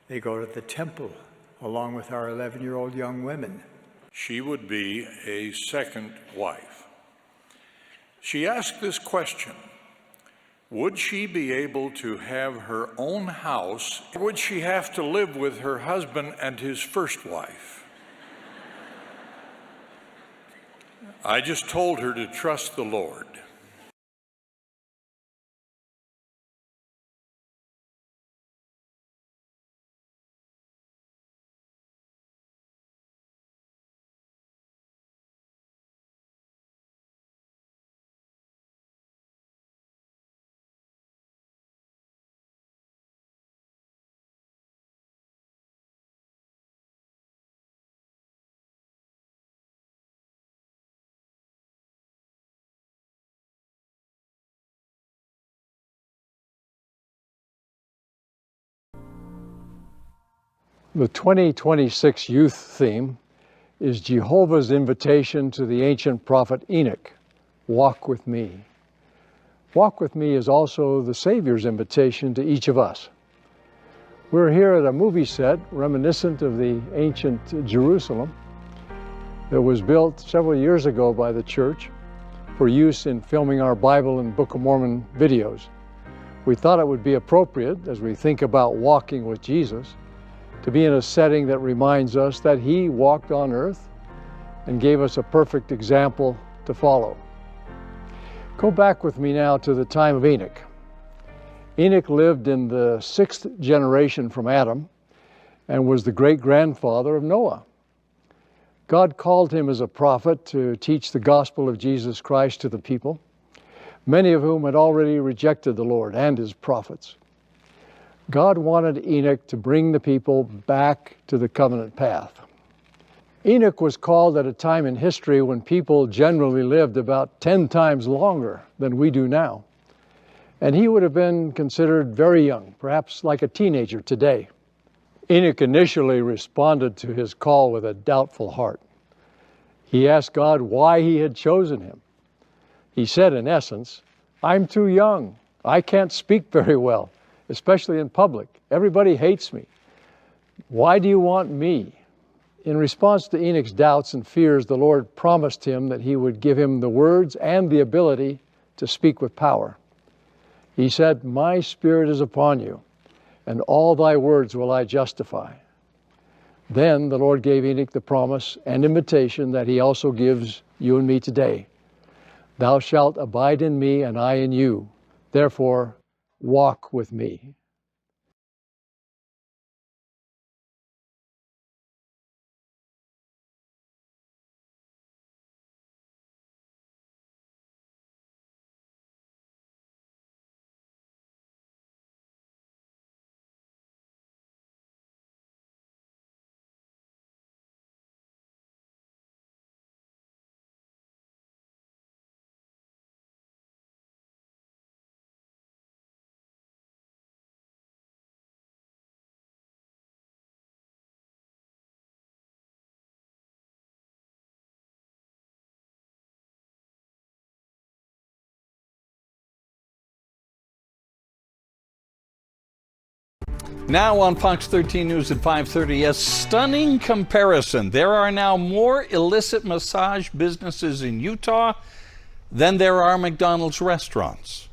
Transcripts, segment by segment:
They go to the temple along with our 11-year-old young women. She would be a second wife. She asked this question: would she be able to have her own house? Would she have to live with her husband and his first wife? I just told her to trust the Lord. The 2026 youth theme is Jehovah's invitation to the ancient prophet Enoch, walk with me. Walk with me is also the Savior's invitation to each of us. We're here at a movie set reminiscent of the ancient Jerusalem that was built several years ago by the church for use in filming our Bible and Book of Mormon videos. We thought it would be appropriate, as we think about walking with Jesus, to be in a setting that reminds us that He walked on earth and gave us a perfect example to follow. Go back with me now to the time of Enoch. Enoch lived in the 6th generation from Adam and was the great-grandfather of Noah. God called him as a prophet to teach the gospel of Jesus Christ to the people, many of whom had already rejected the Lord and His prophets. God wanted Enoch to bring the people back to the covenant path. Enoch was called at a time in history when people generally lived about 10 times longer than we do now. And he would have been considered very young, perhaps like a teenager today. Enoch initially responded to his call with a doubtful heart. He asked God why He had chosen him. He said, in essence, "I'm too young. I can't speak very well, especially in public. Everybody hates me. Why do you want me?" In response to Enoch's doubts and fears, the Lord promised him that He would give him the words and the ability to speak with power. He said, "My Spirit is upon you, and all thy words will I justify." Then the Lord gave Enoch the promise and invitation that He also gives you and me today. "Thou shalt abide in me, and I in you. Therefore, walk with me." Now on Fox 13 News at 5:30, a stunning comparison. There are now more illicit massage businesses in Utah than there are McDonald's restaurants.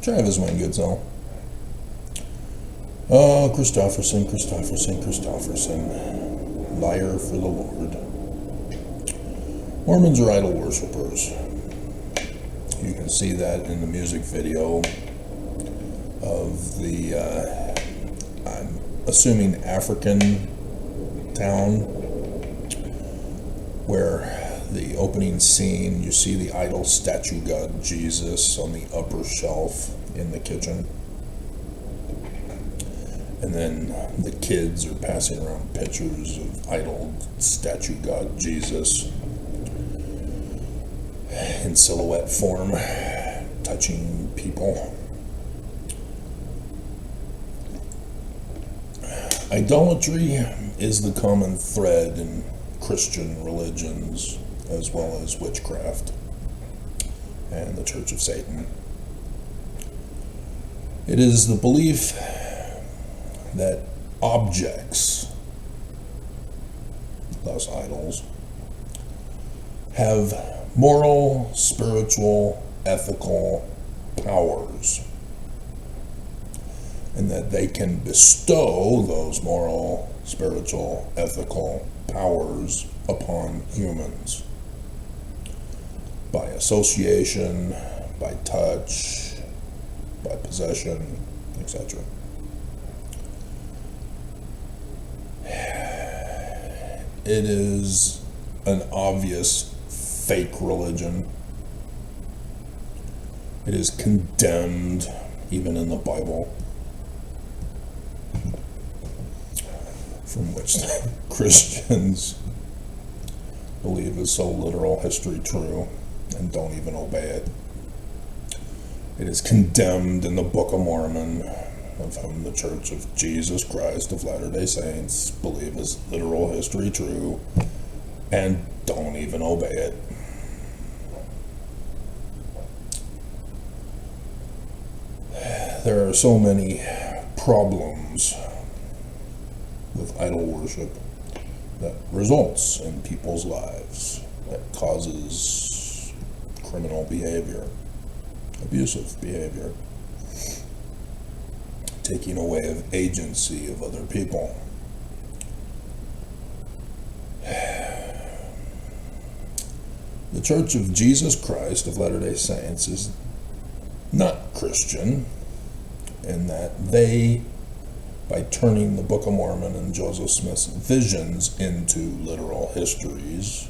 Travis went good song. Oh, Christofferson, Christofferson, Christofferson, liar for the Lord. Mormons are idol worshippers. You can see that in the music video of the, I'm assuming, African town, where the opening scene, you see the idol statue god Jesus on the upper shelf in the kitchen. And then the kids are passing around pictures of idol statue god Jesus in silhouette form, touching people. Idolatry is the common thread in Christian religions, as well as witchcraft and the Church of Satan. It is the belief that objects, thus idols, have moral, spiritual, ethical powers, and that they can bestow those moral, spiritual, ethical powers upon humans by association, by touch, by possession, etc. It is an obvious fake religion. It is condemned even in the Bible, from which Christians believe is so literal history true and don't even obey it. It is condemned in the Book of Mormon, of whom the Church of Jesus Christ of Latter-day Saints believe is literal history true and don't even obey it. There are so many problems with idol worship that results in people's lives, that causes criminal behavior, abusive behavior, taking away of agency of other people. The Church of Jesus Christ of Latter-day Saints is not Christian in that they, by turning the Book of Mormon and Joseph Smith's visions into literal histories,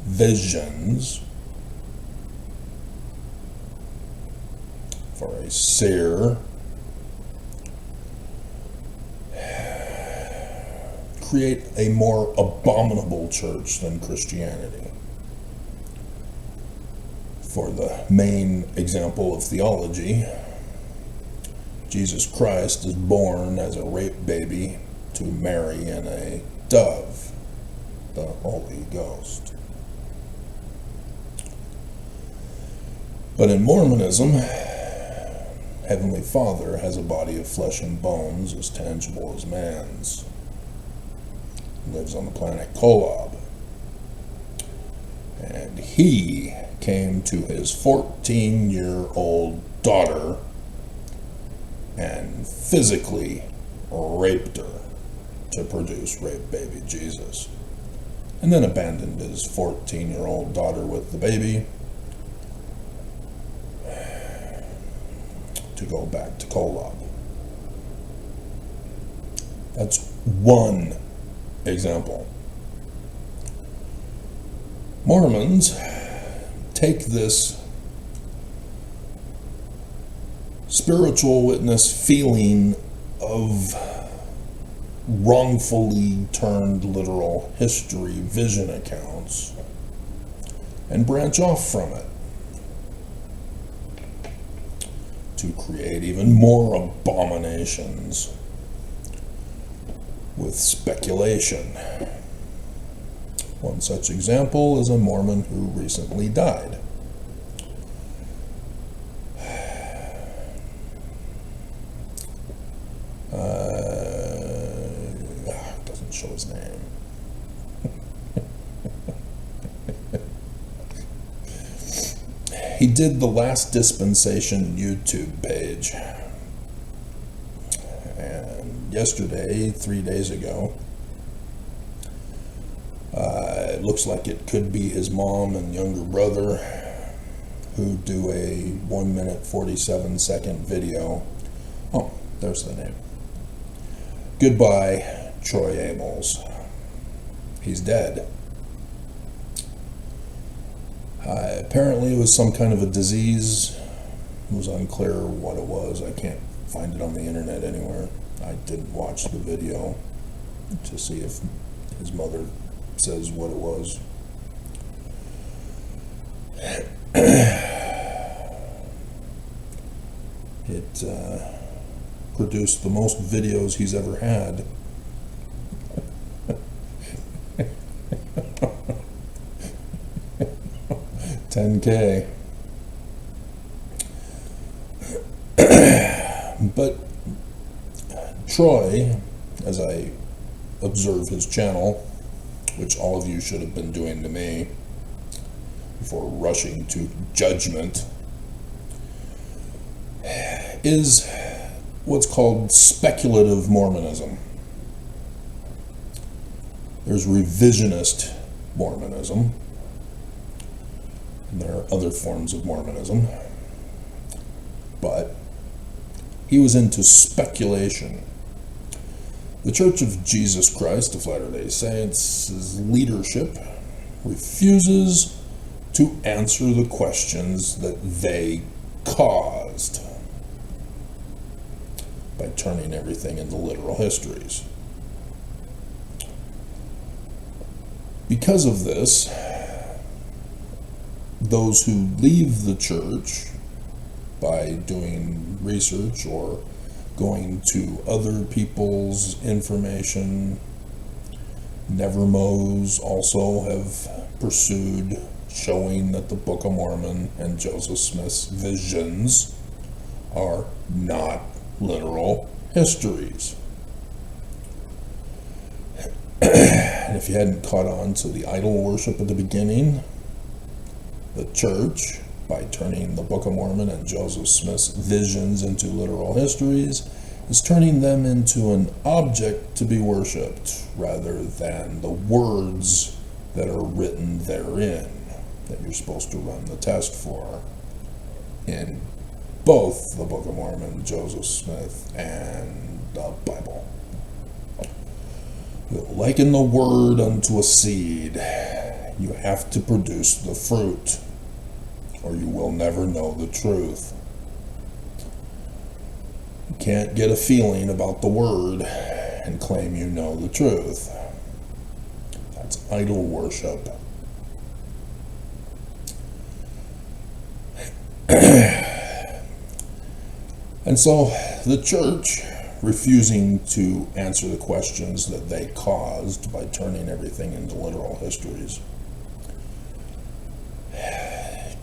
visions for a seer, create a more abominable church than Christianity. For the main example of theology, Jesus Christ is born as a rape baby to Mary and a dove, the Holy Ghost. But in Mormonism, Heavenly Father has a body of flesh and bones as tangible as man's. He lives on the planet Kolob. And he came to his 14-year-old daughter and physically raped her to produce rape baby Jesus, and then abandoned his 14-year-old daughter with the baby to go back to Kolob. That's one example. Mormons take this spiritual witness feeling of wrongfully turned literal history vision accounts and branch off from it to create even more abominations with speculation. One such example is a Mormon who recently died. Doesn't show his name. he did the Last Dispensation YouTube page. And yesterday, 3 days ago, it looks like it could be his mom and younger brother who do a 1 minute 47-second video. Oh, there's the name. Goodbye, Troy Amos. He's dead. Apparently it was some kind of a disease. It was unclear what it was. I can't find it on the internet anywhere. I didn't watch the video to see if his mother says what it was. It produced the most videos he's ever had. $10K. But Troy, as I observe his channel, which all of you should have been doing to me before rushing to judgment, is what's called speculative Mormonism. There's revisionist Mormonism, and there are other forms of Mormonism, but he was into speculation. The Church of Jesus Christ of Latter-day Saints' leadership refuses to answer the questions that they caused by turning everything into literal histories. Because of this, those who leave the church by doing research or going to other people's information, Nevermos also have pursued showing that the Book of Mormon and Joseph Smith's visions are not literal histories. And if you hadn't caught on to the idol worship at the beginning, the church, by turning the Book of Mormon and Joseph Smith's visions into literal histories, is turning them into an object to be worshipped rather than the words that are written therein that you're supposed to run the test for in both the Book of Mormon, Joseph Smith, and the Bible. Liken the word unto a seed. You have to produce the fruit, or you will never know the truth. You can't get a feeling about the word and claim you know the truth. That's idol worship. And so the church, refusing to answer the questions that they caused by turning everything into literal histories,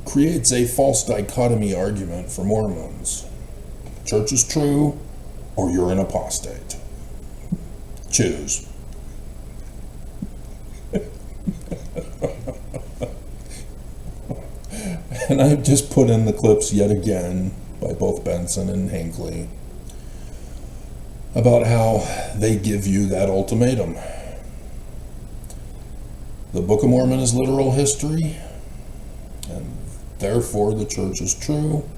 creates a false dichotomy argument for Mormons. Church is true, or you're an apostate. Choose. And I've just put in the clips yet again by both Benson and Hinckley about how they give you that ultimatum. The Book of Mormon is literal history, and therefore the church is true.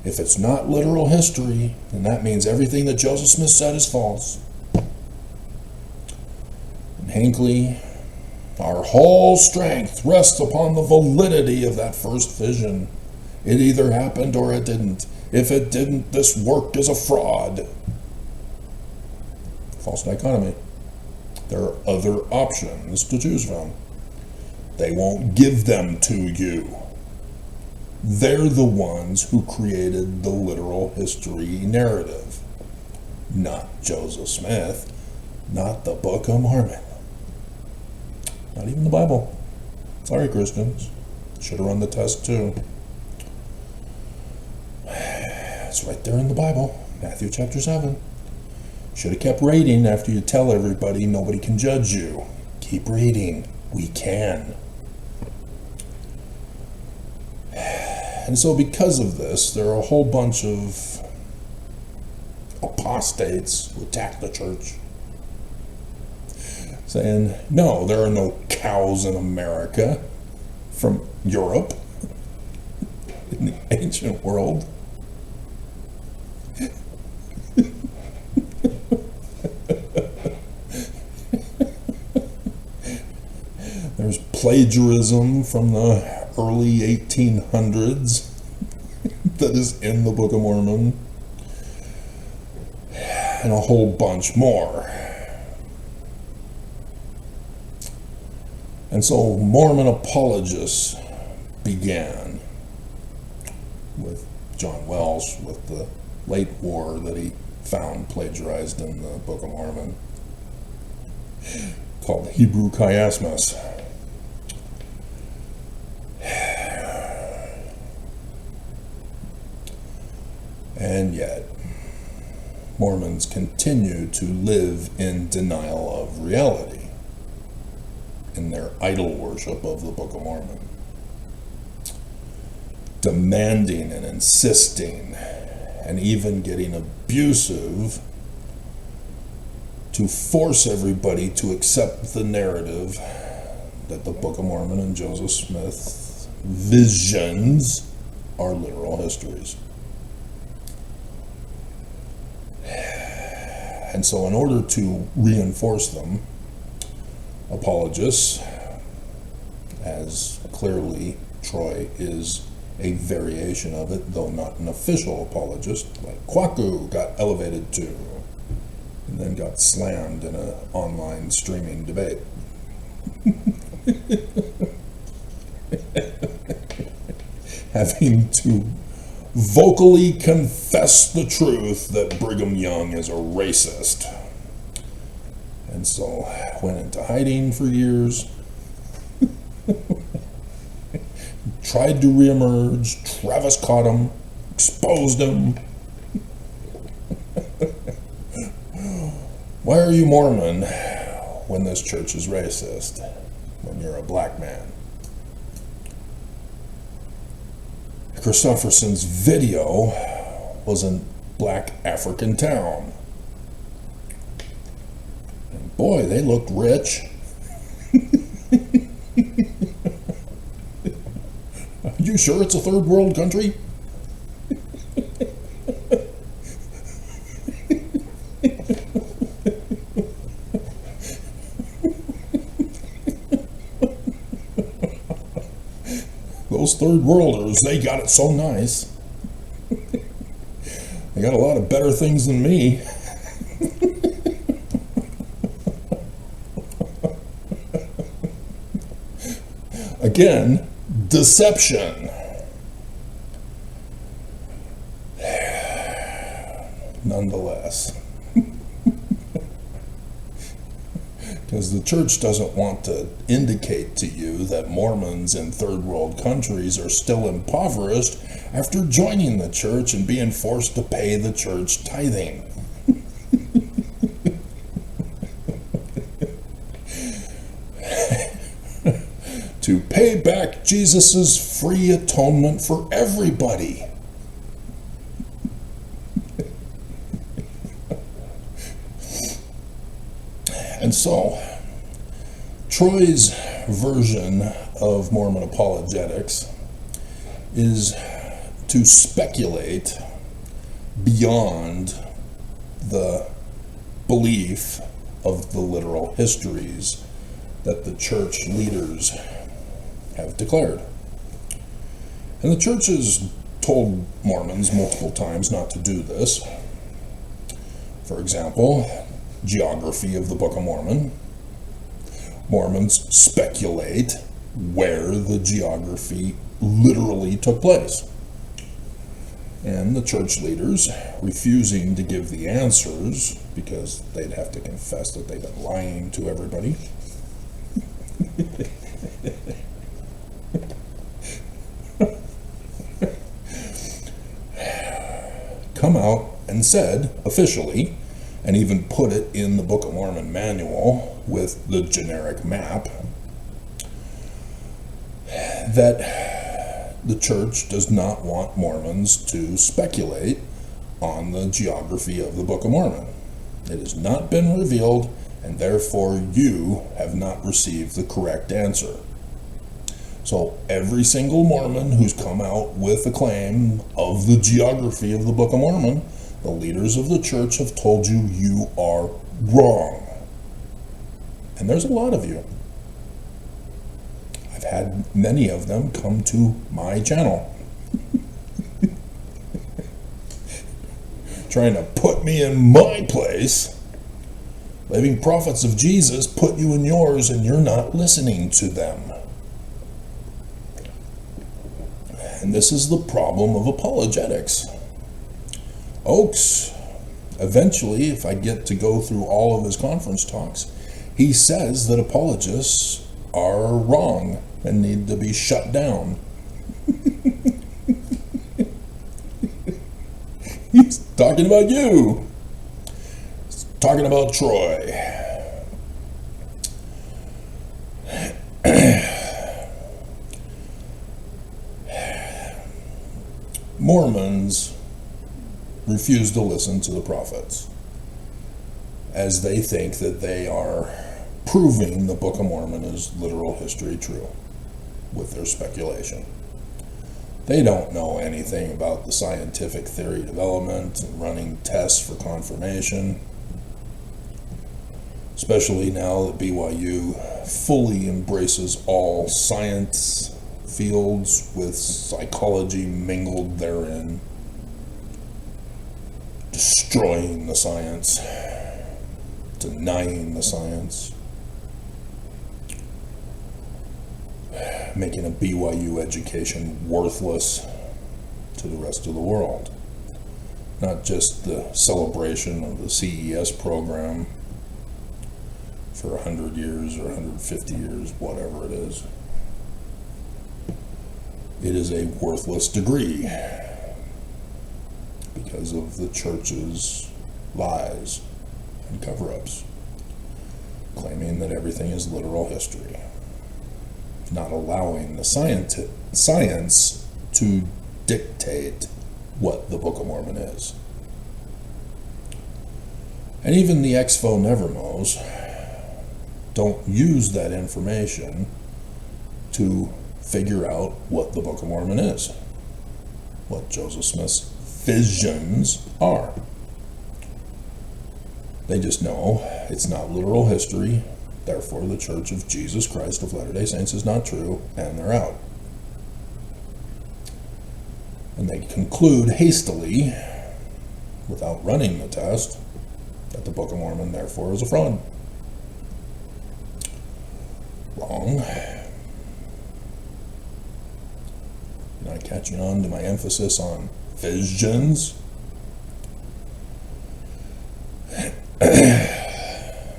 If it's not literal history, then that means everything that Joseph Smith said is false. And Hinckley, our whole strength rests upon the validity of that first vision. It either happened or it didn't. If it didn't, this work is a fraud. False dichotomy. There are other options to choose from. They won't give them to you. They're the ones who created the literal history narrative. Not Joseph Smith, not the Book of Mormon, not even the Bible. Sorry, Christians. Should have run the test too. It's right there in the Bible, Matthew chapter 7. Should have kept reading after you tell everybody nobody can judge you. Keep reading. We can. And so because of this, there are a whole bunch of apostates who attack the church, saying, no, there are no cows in America from Europe in the ancient world. There's plagiarism from the early 1800s that is in the Book of Mormon, and a whole bunch more. And so Mormon apologists began with John Welsh, with the late war that he found plagiarized in the Book of Mormon, called Hebrew Chiasmus. And yet, Mormons continue to live in denial of reality in their idol worship of the Book of Mormon, demanding and insisting and even getting abusive to force everybody to accept the narrative that the Book of Mormon and Joseph Smith's visions are literal histories. And so in order to reinforce them, apologists, as clearly Troy is a variation of it, though not an official apologist, like Kwaku got elevated to, and then got slammed in an online streaming debate. Having to vocally confess the truth that Brigham Young is a racist. And so went into hiding for years, tried to reemerge. Travis caught him, exposed him. Why are you Mormon when this church is racist, when you're a black man? Christofferson's video was in black African town. And boy, they looked rich. Are you sure it's a third world country? Those third worlders, they got it so nice. They got a lot of better things than me. Again, deception. Nonetheless. Because the church doesn't want to indicate to you that Mormons in third world countries are still impoverished after joining the church and being forced to pay the church tithing. To pay back Jesus' free atonement for everybody. And so, Troy's version of Mormon apologetics is to speculate beyond the belief of the literal histories that the church leaders have declared. And the church has told Mormons multiple times not to do this. For example, geography of the Book of Mormon. Mormons speculate where the geography literally took place. And the church leaders refusing to give the answers because they'd have to confess that they've been lying to everybody. Come out and said officially, and even put it in the Book of Mormon manual with the generic map, that the church does not want Mormons to speculate on the geography of the Book of Mormon. It has not been revealed, and therefore you have not received the correct answer. So every single Mormon who's come out with a claim of the geography of the Book of Mormon, the leaders of the church have told you you are wrong. And there's a lot of you. I've had many of them come to my channel trying to put me in my place. Living prophets of Jesus put you in yours, and you're not listening to them. And this is the problem of apologetics. Oakes, eventually, if I get to go through all of his conference talks, he says that apologists are wrong and need to be shut down. He's talking about you. He's talking about Troy. Mormons refuse to listen to the prophets, as they think that they are proving the Book of Mormon is literal history true with their speculation. They don't know anything about the scientific theory development and running tests for confirmation, especially now that BYU fully embraces all science fields with psychology mingled therein, destroying the science, denying the science, making a BYU education worthless to the rest of the world. Not just the celebration of the CES program for 100 years or 150 years, whatever it is. It is a worthless degree because of the church's lies and cover-ups, claiming that everything is literal history, not allowing the science to dictate what the Book of Mormon is. And even the Expo Nevermos don't use that information to figure out what the Book of Mormon is, what Joseph Smith's visions are. They just know it's not literal history, therefore the Church of Jesus Christ of Latter-day Saints is not true, and they're out. And they conclude hastily, without running the test, that the Book of Mormon therefore is a fraud. Wrong. Not catching on to my emphasis on visions.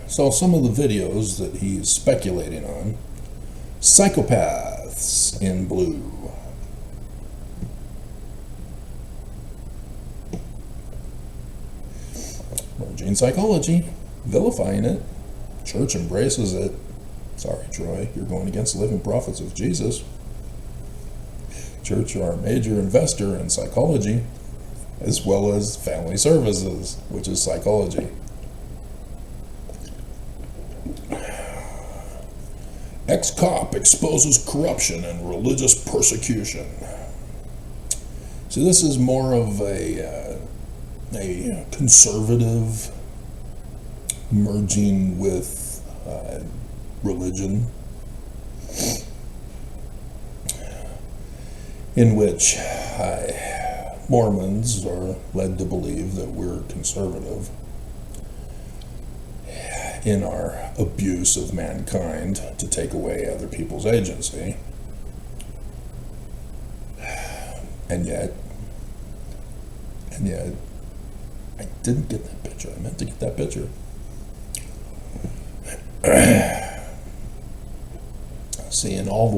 So some of the videos that he's speculating on, psychopaths in blue. Merging psychology, vilifying it. Church embraces it. Sorry, Troy, you're going against the living prophets of Jesus. Church are a major investor in psychology, as well as family services, which is psychology. Ex-cop exposes corruption and religious persecution. See, this is more of a conservative merging with religion, in which Mormons are led to believe that we're conservative in our abuse of mankind to take away other people's agency. And yet, I didn't get that picture. I meant to get that picture. See, and all the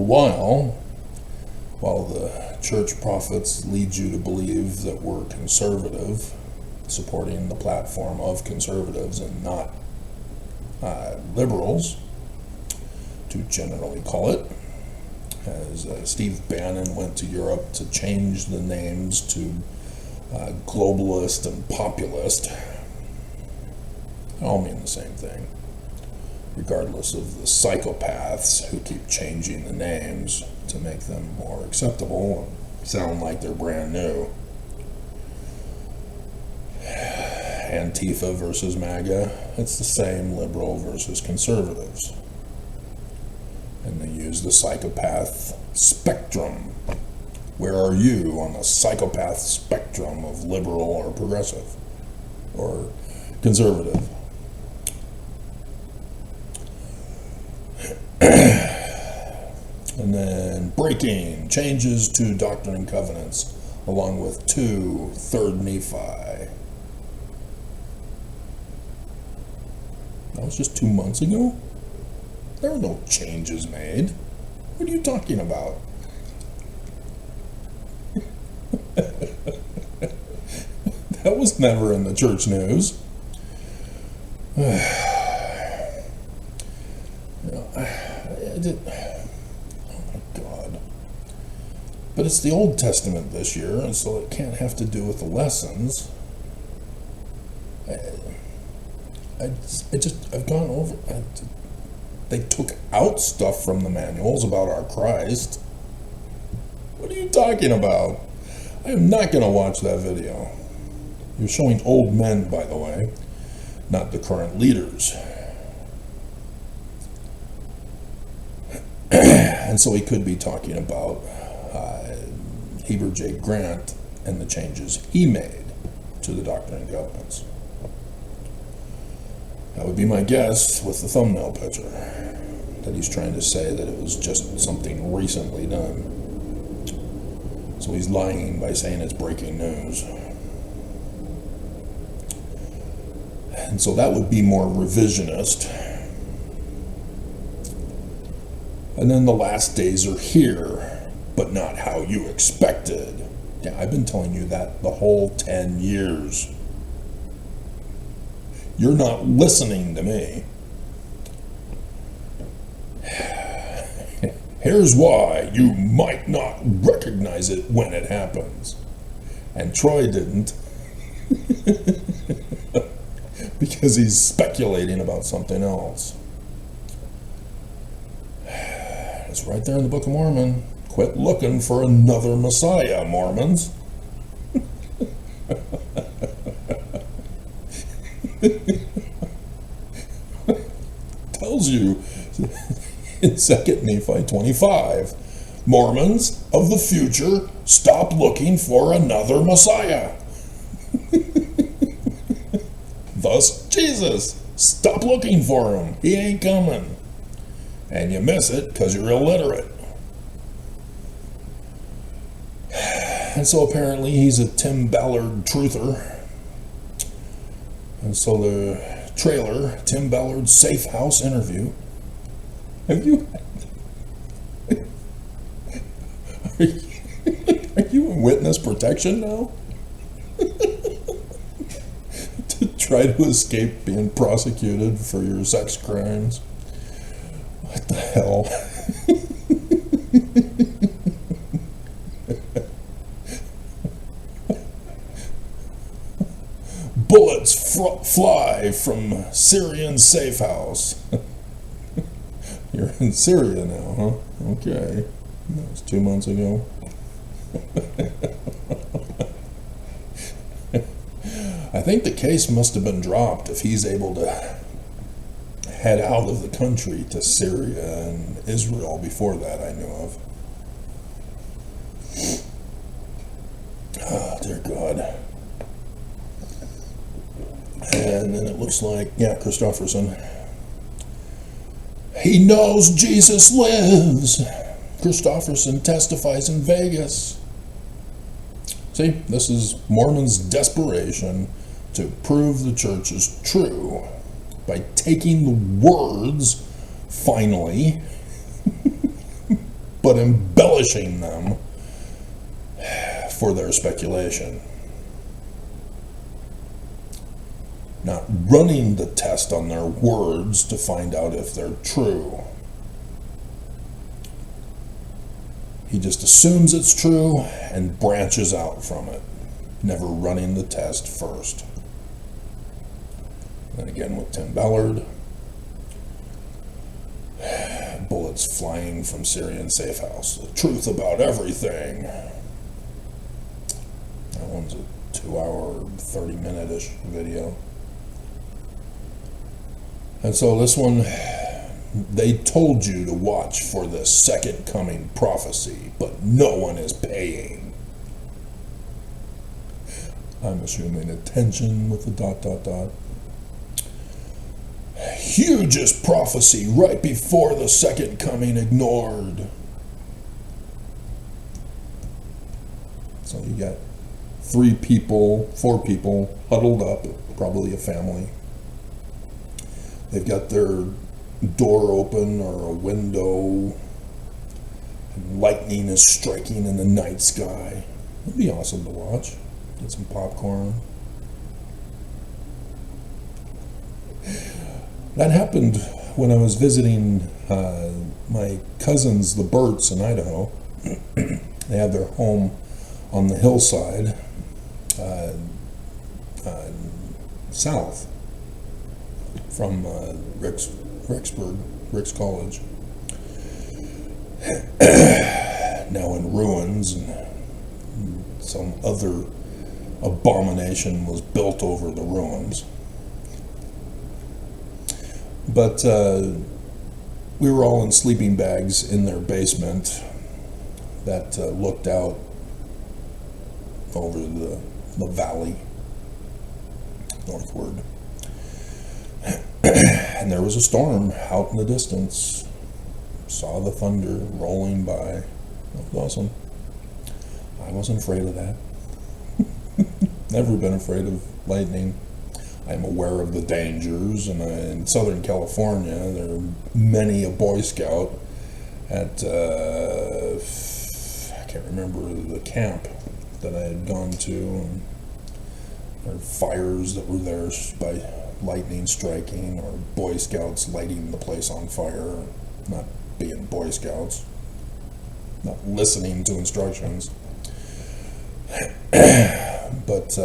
while the church prophets lead you to believe that we're conservative, supporting the platform of conservatives and not liberals, to generally call it, as Steve Bannon went to Europe to change the names to globalist and populist. They all mean the same thing, regardless of the psychopaths who keep changing the names to make them more acceptable and sound like they're brand new. Antifa versus MAGA, it's the same, liberal versus conservatives. And they use the psychopath spectrum. Where are you on the psychopath spectrum of liberal or progressive or conservative? And then breaking, changes to Doctrine and Covenants, along with 3 Nephi. That was just 2 months ago? There were no changes made. What are you talking about? That was never in the church news. Oh my God. But it's the Old Testament this year, and so it can't have to do with the lessons. I've gone over. They took out stuff from the manuals about our Christ. What are you talking about? I am not going to watch that video. You're showing old men, by the way, not the current leaders. And so he could be talking about Heber J. Grant and the changes he made to the Doctrine and Covenants. That would be my guess with the thumbnail picture, that he's trying to say that it was just something recently done. So he's lying by saying it's breaking news. And so that would be more revisionist. And then the last days are here, but not how you expected. Yeah, I've been telling you that the whole 10 years. You're not listening to me. Here's why you might not recognize it when it happens. And Troy didn't. Because he's speculating about something else. It's right there in the Book of Mormon. Quit looking for another Messiah, Mormons. Tells you in 2 Nephi 25, Mormons of the future, stop looking for another Messiah. Thus, Jesus, stop looking for him. He ain't coming. And you miss it because you're illiterate. And so apparently he's a Tim Ballard truther. And so the trailer, Tim Ballard's Safe House interview. Are you in witness protection now? To try to escape being prosecuted for your sex crimes? What the hell? Bullets fly from Syrian safe house. You're in Syria now, huh? Okay. That was 2 months ago. I think the case must have been dropped if he's able to head out of the country to Syria and Israel. Before that, I knew of. Oh, dear God. And then it looks like, yeah, Christofferson. He knows Jesus lives. Christofferson testifies in Vegas. See, this is Mormon's desperation to prove the church is true by taking the words, finally, but embellishing them for their speculation. Not running the test on their words to find out if they're true. He just assumes it's true and branches out from it, never running the test first. Then again with Tim Ballard, bullets flying from Syrian safe house. The truth about everything. That one's a 2-hour, 30-minute-ish video. And so this one, they told you to watch for the second coming prophecy, but no one is paying. I'm assuming attention with the ... Hugest prophecy right before the second coming ignored. So you got 4 people huddled up, probably a family. They've got their door open or a window, and lightning is striking in the night sky. It'd be awesome to watch. Get some popcorn. That happened when I was visiting my cousins, the Burts, in Idaho. They have their home on the hillside south from Rick's College. Now in ruins, and some other abomination was built over the ruins. But we were all in sleeping bags in their basement that looked out over the valley northward. And there was a storm out in the distance. Saw the thunder rolling by. That was awesome. I wasn't afraid of that. Never been afraid of lightning. I'm aware of the dangers, and in Southern California, there are many a Boy Scout at, I can't remember the camp that I had gone to, and there were fires that were there by lightning striking, or Boy Scouts lighting the place on fire, not being Boy Scouts, not listening to instructions. But,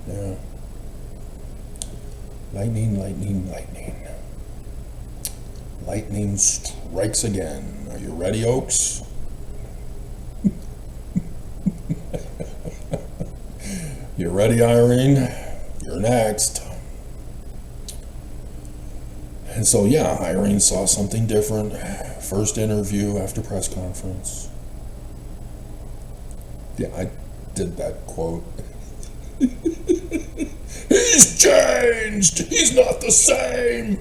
yeah. Lightning, lightning, lightning. Lightning strikes again. Are you ready, Oaks? You ready, Irene? You're next. And so, yeah, Irene saw something different. First interview after press conference. Yeah, I did that quote. He's changed! He's not the same!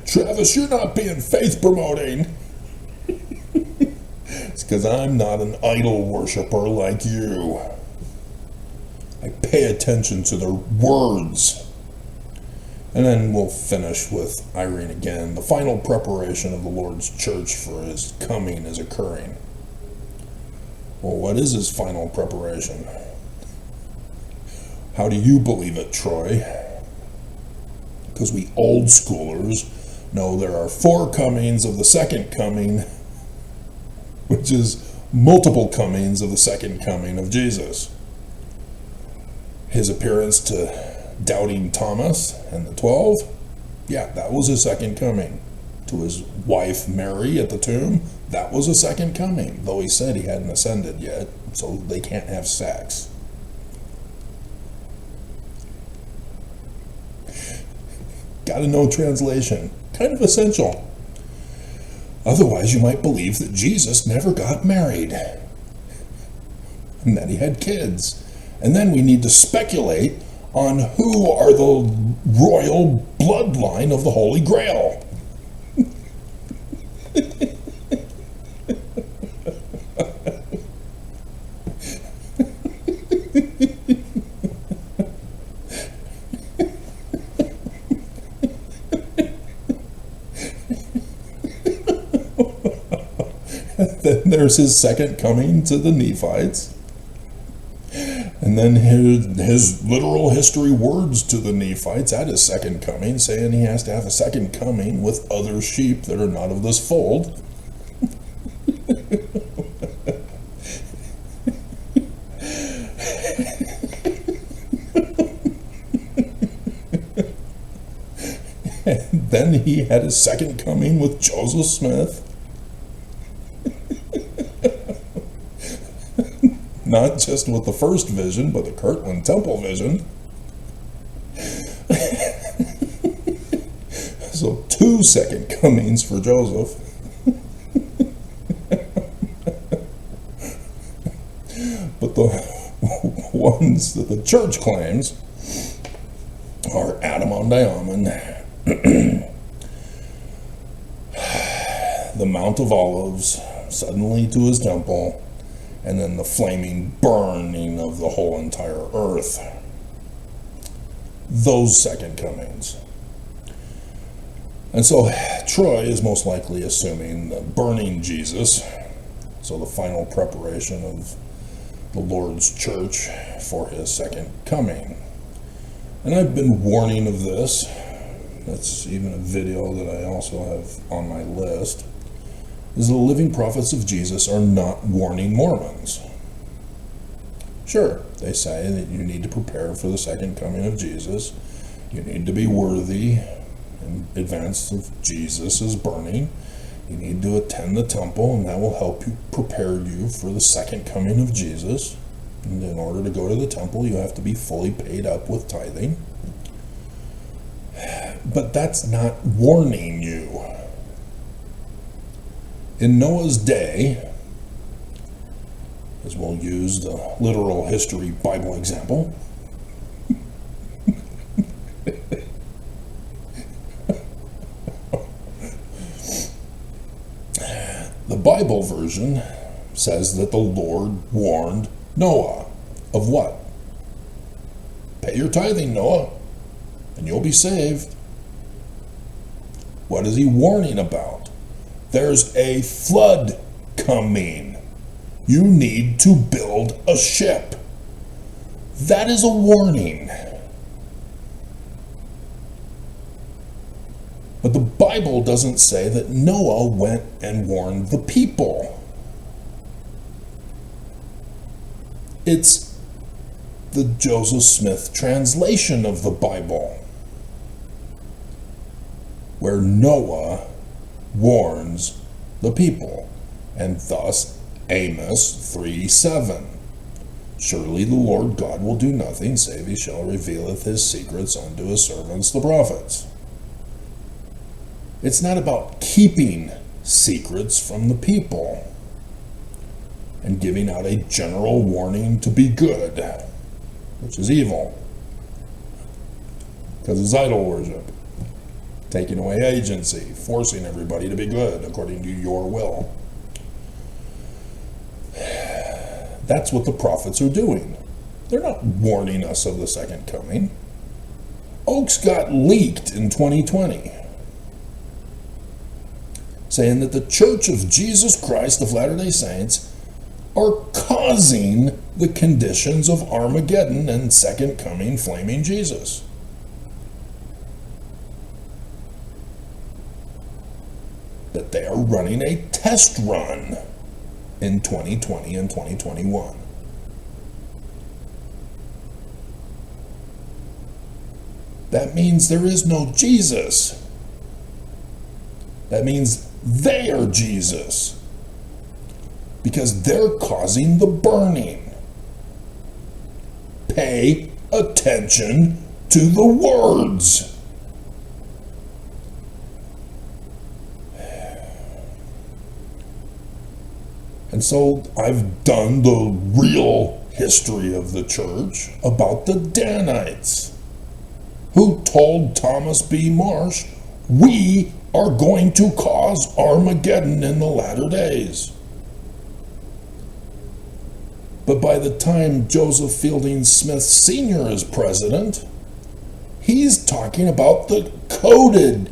Travis, you're not being faith promoting. It's because I'm not an idol worshiper like you. I pay attention to their words. And then we'll finish with Irene again. The final preparation of the Lord's church for his coming is occurring. Well, what is his final preparation? How do you believe it, Troy? Because we old schoolers know there are 4 comings of the second coming, which is multiple comings of the second coming of Jesus. His appearance to doubting Thomas and the 12, yeah, that was his second coming. To his wife Mary at the tomb, that was a second coming, though he said he hadn't ascended yet, so they can't have sex. Gotta know translation, kind of essential. Otherwise you might believe that Jesus never got married and that he had kids. And then we need to speculate on who are the royal bloodline of the Holy Grail. Then there's his second coming to the Nephites. And then his literal history words to the Nephites at his second coming, saying he has to have a second coming with other sheep that are not of this fold. And then he had his second coming with Joseph Smith. Not just with the first vision, but the Kirtland Temple vision. So 2 second comings for Joseph. But the ones that the church claims are Adam on Diamond, the Mount of Olives, suddenly to his temple, and then the flaming burning of the whole entire earth. Those second comings. And so Troy is most likely assuming the burning Jesus, so the final preparation of the Lord's church for his second coming. And I've been warning of this. That's even a video that I also have on my list. Is the living prophets of Jesus are not warning Mormons. Sure, they say that you need to prepare for the second coming of Jesus. You need to be worthy in advance of Jesus' burning. You need to attend the temple, and that will help you prepare you for the second coming of Jesus. And in order to go to the temple, you have to be fully paid up with tithing. But that's not warning you. In Noah's day, as we'll use the literal history Bible example, the Bible version says that the Lord warned Noah of what? Pay your tithing, Noah, and you'll be saved. What is he warning about? There's a flood coming. You need to build a ship. That is a warning. But the Bible doesn't say that Noah went and warned the people. It's the Joseph Smith translation of the Bible, where Noah warns the people, and thus Amos 3:7. Surely the Lord God will do nothing, save he shall revealeth his secrets unto his servants the prophets. It's not about keeping secrets from the people and giving out a general warning to be good, which is evil, because it's idol worship. Taking away agency, forcing everybody to be good according to your will. That's what the prophets are doing. They're not warning us of the second coming. Oaks got leaked in 2020, saying that the Church of Jesus Christ of Latter-day Saints are causing the conditions of Armageddon and second coming flaming Jesus. That they are running a test run in 2020 and 2021. That means there is no Jesus. That means they are Jesus, because they're causing the burning. Pay attention to the words. And so I've done the real history of the church about the Danites, who told Thomas B. Marsh, we are going to cause Armageddon in the latter days. But by the time Joseph Fielding Smith Sr. is president, he's talking about the coded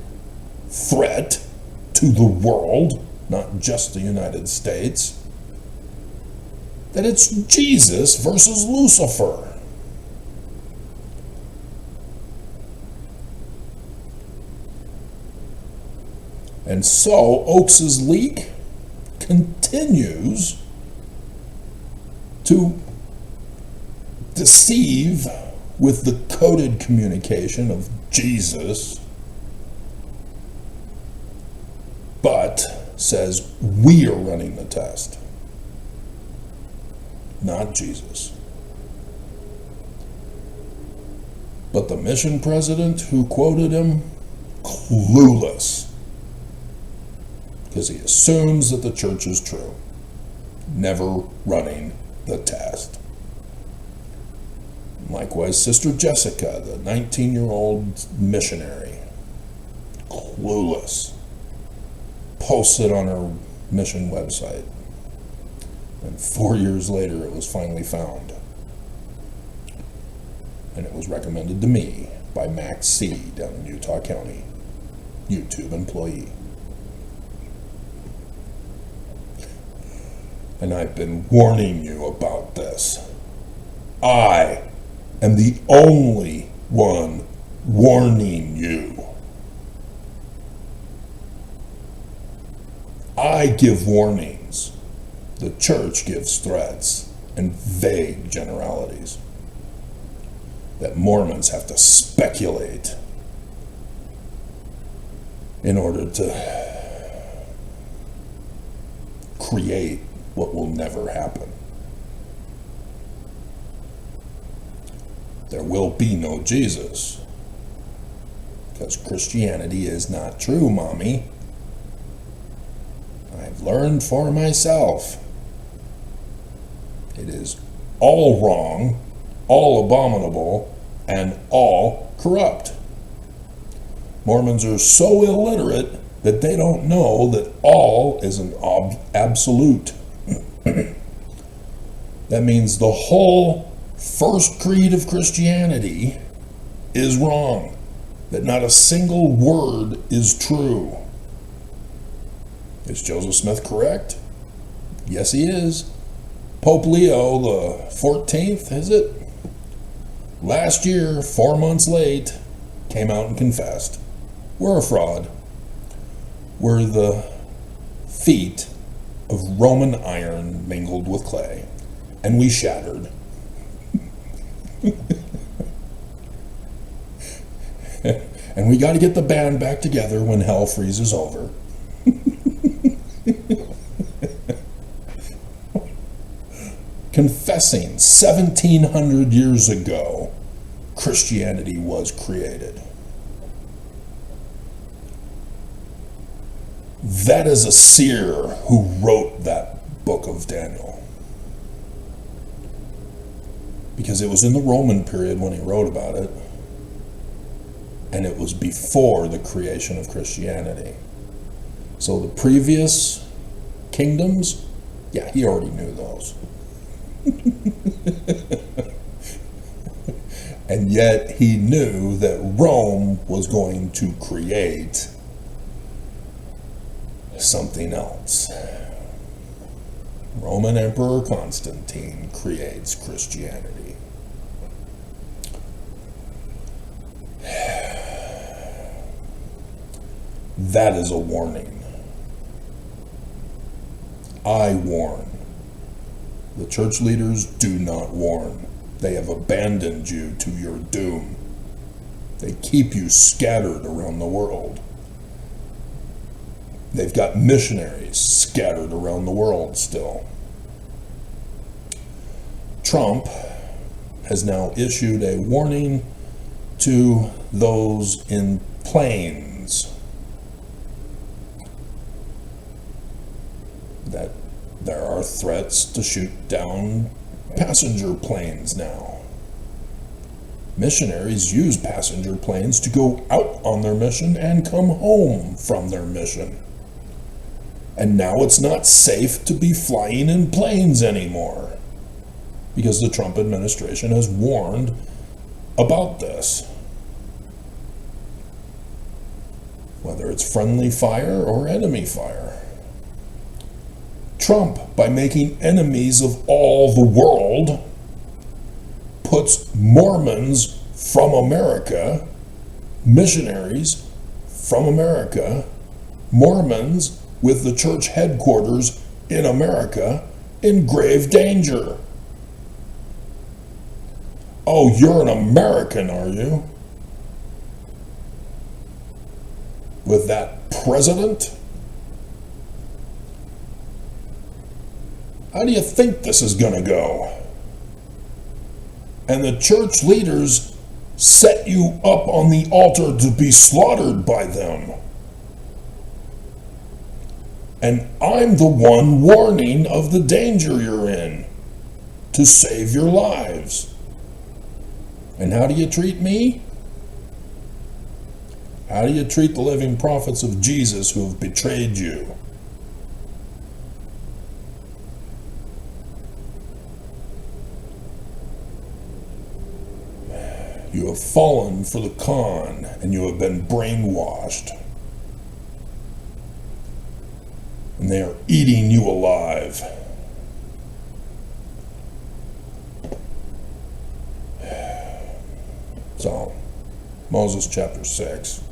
threat to the world, not just the United States, that it's Jesus versus Lucifer. And so Oakes's leak continues to deceive with the coded communication of Jesus, but says we are running the test, not Jesus. But the mission president who quoted him, clueless, because he assumes that the church is true, never running the test. Likewise, Sister Jessica, the 19-year-old missionary, clueless, posted on her mission website. And 4 years later, it was finally found. And it was recommended to me by Max C. down in Utah County, YouTube employee. And I've been warning you about this. I am the only one warning you. I give warnings. The church gives threats and vague generalities that Mormons have to speculate in order to create what will never happen. There will be no Jesus, because Christianity is not true, Mommy. I've learned for myself. It is all wrong, all abominable, and all corrupt. Mormons are so illiterate that they don't know that all is an absolute. That means the whole first creed of Christianity is wrong, that not a single word is true. Is Joseph Smith correct? Yes, he is. Pope Leo the 14th, is it? Last year, 4 months late, came out and confessed. We're a fraud. We're the feet of Roman iron mingled with clay, and we shattered. And we got to get the band back together when hell freezes over. Confessing 1700 years ago, Christianity was created. That is a seer who wrote that book of Daniel. Because it was in the Roman period when he wrote about it, and it was before the creation of Christianity. So the previous kingdoms, yeah, he already knew those. And yet he knew that Rome was going to create something else. Roman Emperor Constantine creates Christianity. That is a warning. I warn. The church leaders do not warn. They have abandoned you to your doom. They keep you scattered around the world. They've got missionaries scattered around the world still. Trump has now issued a warning to those in planes that there are threats to shoot down passenger planes now. Missionaries use passenger planes to go out on their mission and come home from their mission. And now it's not safe to be flying in planes anymore, because the Trump administration has warned about this. Whether it's friendly fire or enemy fire. Trump, by making enemies of all the world, puts Mormons from America, missionaries from America, Mormons with the church headquarters in America in grave danger. Oh, you're an American, are you? With that president? How do you think this is going to go? And the church leaders set you up on the altar to be slaughtered by them. And I'm the one warning of the danger you're in to save your lives. And how do you treat me? How do you treat the living prophets of Jesus who have betrayed you? You have fallen for the con, and you have been brainwashed. And they are eating you alive. So, Moses chapter 6.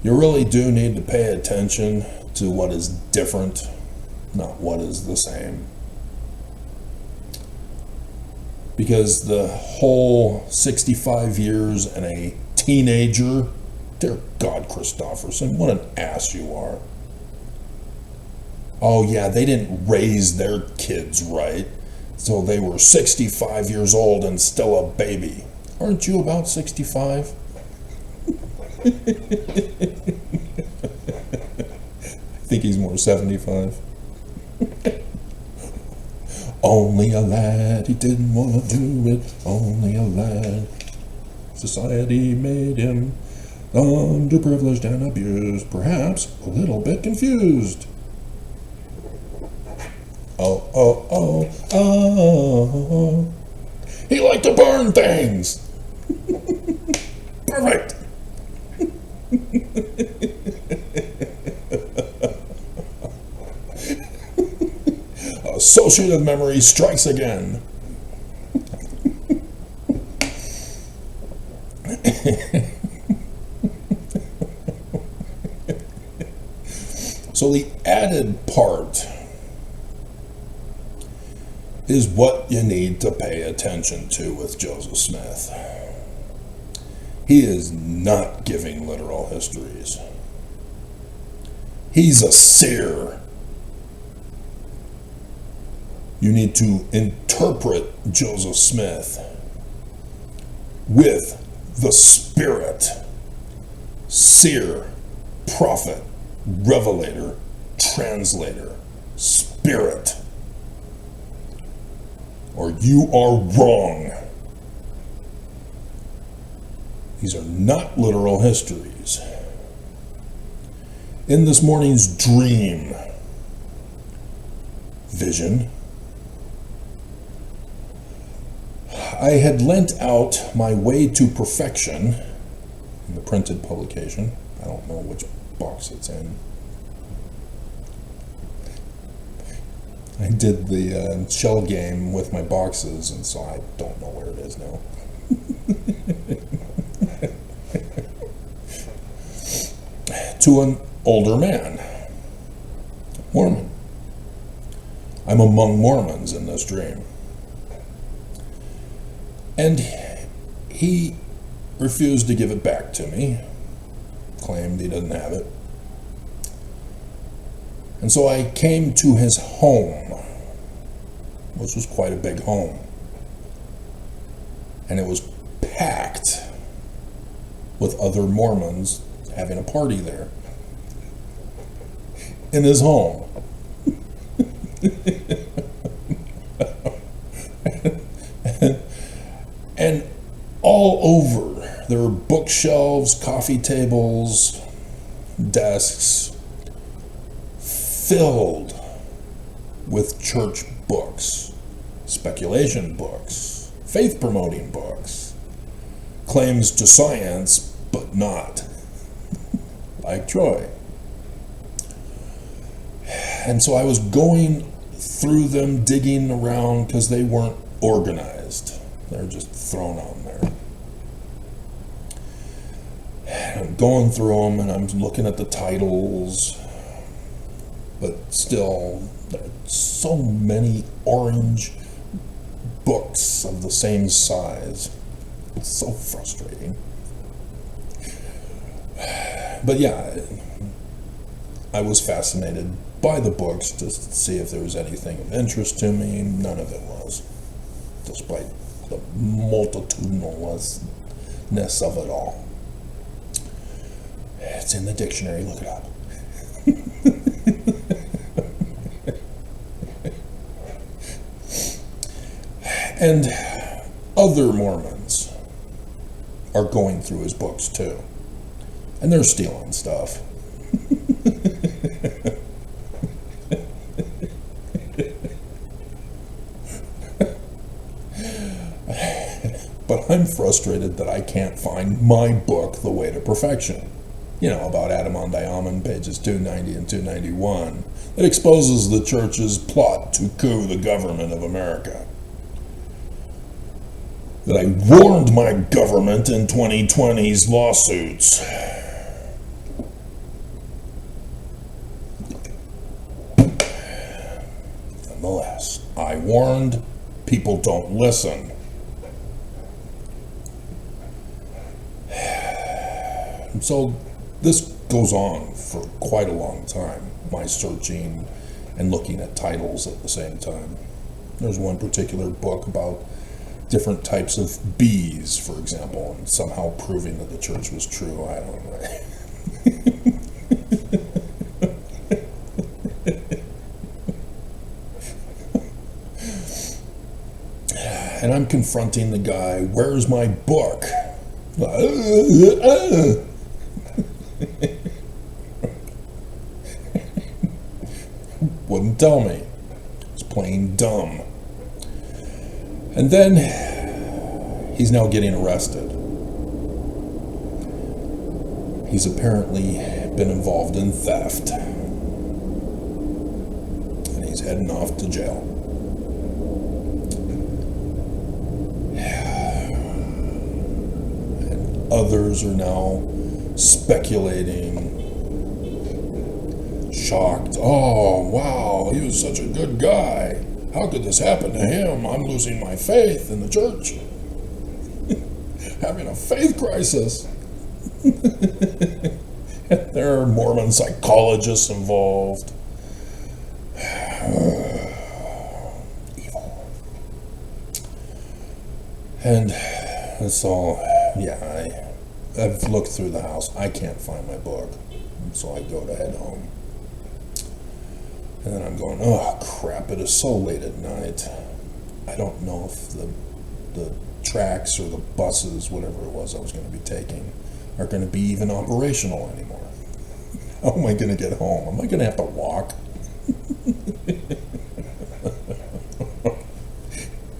You really do need to pay attention to what is different, not what is the same. Because the whole 65 years and a teenager, dear God, Christofferson, what an ass you are. Oh yeah, they didn't raise their kids right, so they were 65 years old and still a baby. Aren't you about 65? I think he's more 75. Only a lad, he didn't want to do it. Only a lad. Society made him underprivileged and abused, perhaps a little bit confused. Oh. He liked to burn things. Perfect. Associative memory strikes again. So the added part is what you need to pay attention to with Joseph Smith. He is not giving literal histories. He's a seer. You need to interpret Joseph Smith with the Spirit, seer, prophet, revelator, translator, Spirit, or you are wrong. These are not literal histories. In this morning's dream, vision, I had lent out my Way to Perfection in the printed publication. I don't know which box it's in. I did the shell game with my boxes, and so I don't know where it is now. To an older man, Mormon. I'm among Mormons in this dream. And he refused to give it back to me, claimed he doesn't have it. And so I came to his home, which was quite a big home. And it was packed with other Mormons having a party there in his home. And all over there were bookshelves, coffee tables, desks filled with church books, speculation books, faith promoting books, claims to science but not, like Troy. And so I was going through them, digging around, because they weren't organized. They're just thrown on there. And I'm going through them, and I'm looking at the titles, but still, there are so many orange books of the same size. It's so frustrating. But yeah, I was fascinated by the books to see if there was anything of interest to me. None of it was, despite the multitudinalness of it all. It's in the dictionary, look it up. And other Mormons are going through his books too. And they're stealing stuff. But I'm frustrated that I can't find my book, The Way to Perfection. You know, about Adam on Diamond, pages 290 and 291. It exposes the church's plot to coup the government of America. That I warned my government in 2020's lawsuits. Nonetheless, I warned, people don't listen. And so this goes on for quite a long time, my searching and looking at titles at the same time. There's one particular book about different types of bees, for example, and somehow proving that the church was true. I don't know. And I'm confronting the guy, where's my book? Wouldn't tell me. It's plain dumb. And then he's now getting arrested. He's apparently been involved in theft. And he's heading off to jail. And others are now speculating, shocked. Oh, wow, he was such a good guy. How could this happen to him? I'm losing my faith in the church. Having a faith crisis. There are Mormon psychologists involved. Evil. And so, yeah, I've looked through the house. I can't find my book. And so I go to head home. And then I'm going, oh crap, it is so late at night. I don't know if the tracks or the buses, whatever it was I was going to be taking, are going to be even operational anymore. How am I going to get home? Am I going to have to walk?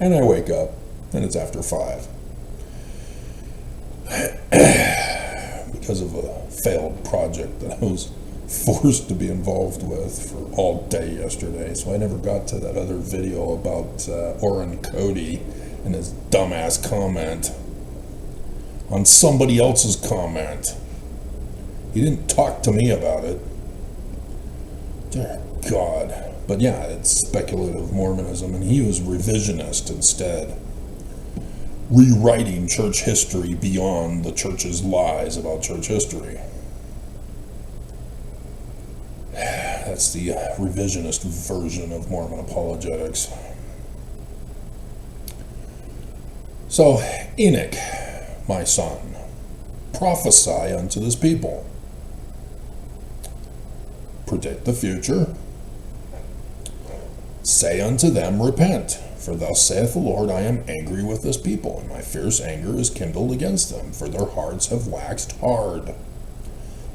And I wake up, and it's after 5. Because of a failed project that I was forced to be involved with for all day yesterday, so I never got to that other video about Orrin Cody and his dumbass comment on somebody else's comment. He didn't talk to me about it. Dear God. But yeah, it's speculative Mormonism, and he was revisionist instead, rewriting church history beyond the church's lies about church history. That's the revisionist version of Mormon apologetics. So, Enoch, my son, prophesy unto this people. Predict the future. Say unto them, repent, for thus saith the Lord, I am angry with this people, and my fierce anger is kindled against them, for their hearts have waxed hard.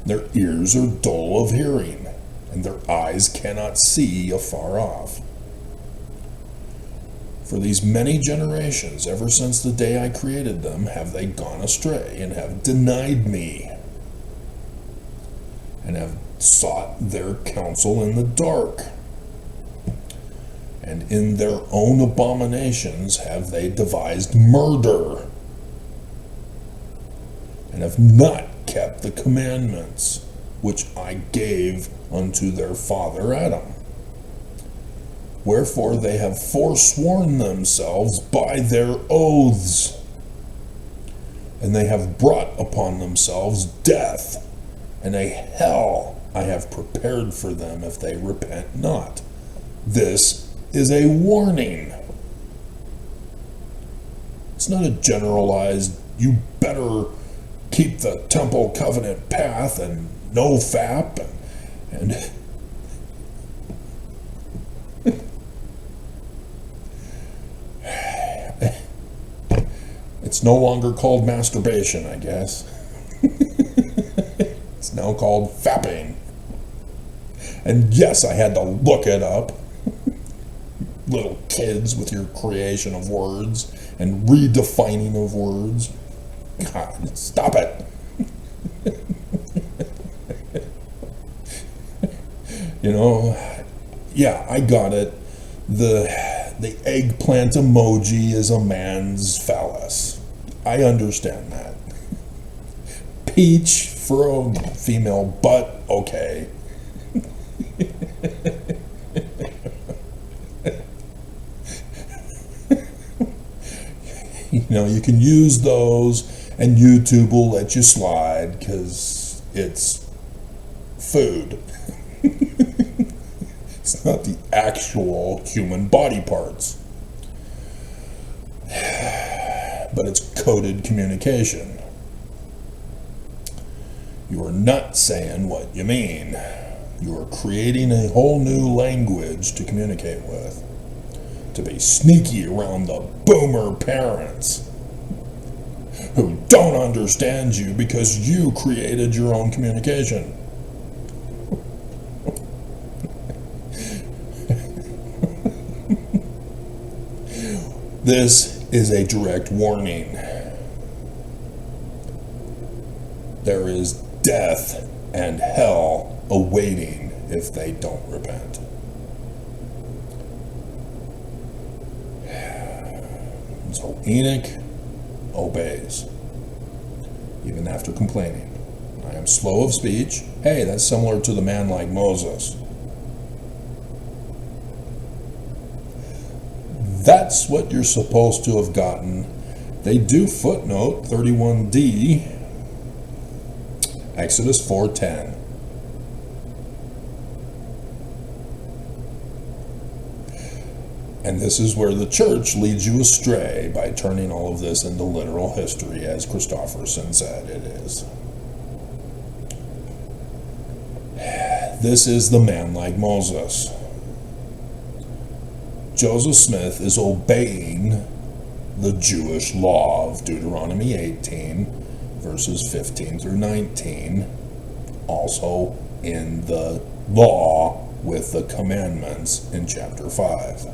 Their ears are dull of hearing, and their eyes cannot see afar off. For these many generations, ever since the day I created them, have they gone astray, and have denied me, and have sought their counsel in the dark, and in their own abominations have they devised murder, and have not kept the commandments which I gave unto their father Adam. Wherefore they have forsworn themselves by their oaths, and they have brought upon themselves death, and a hell I have prepared for them if they repent not. This is a warning. It's not a generalized, you better keep the temple covenant path and no fap and it's no longer called masturbation, I guess. It's now called fapping. And yes, I had to look it up. Little kids with your creation of words and redefining of words. God, stop it. You know, yeah, I got it. The eggplant emoji is a man's phallus. I understand that. Peach for a female butt, okay. You know, you can use those and YouTube will let you slide because it's food. It's not the actual human body parts. But it's coded communication. You are not saying what you mean. You are creating a whole new language to communicate with. To be sneaky around the boomer parents who don't understand you because you created your own communication. This is a direct warning. There is death and hell awaiting if they don't repent. So Enoch obeys, even after complaining. I am slow of speech. Hey, that's similar to the man like Moses. That's what you're supposed to have gotten. They do footnote 31d, Exodus 4:10. And this is where the church leads you astray by turning all of this into literal history, as Christofferson said it is. This is the man like Moses. Joseph Smith is obeying the Jewish law of Deuteronomy 18, verses 15 through 19, also in the law with the commandments in chapter 5.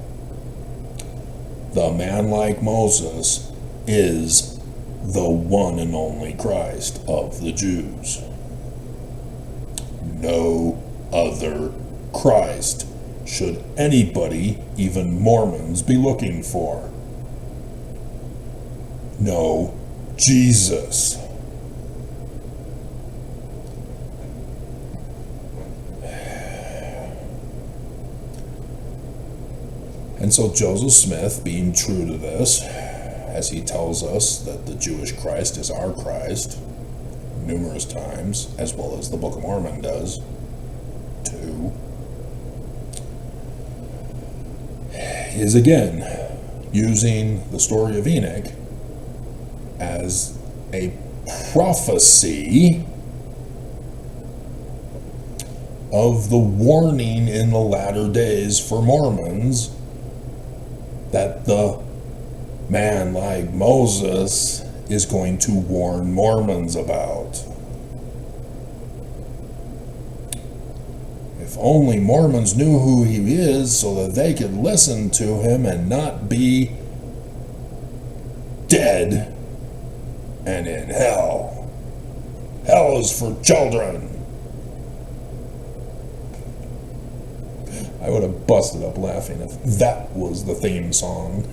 The man like Moses is the one and only Christ of the Jews. No other Christ should anybody, even Mormons, be looking for. No Jesus. And so Joseph Smith, being true to this, as he tells us that the Jewish Christ is our Christ numerous times, as well as the Book of Mormon does, too, is again using the story of Enoch as a prophecy of the warning in the latter days for Mormons that the man like Moses is going to warn Mormons about. If only Mormons knew who he is so that they could listen to him and not be dead and in hell. Hell is for children. I would have busted up laughing if that was the theme song.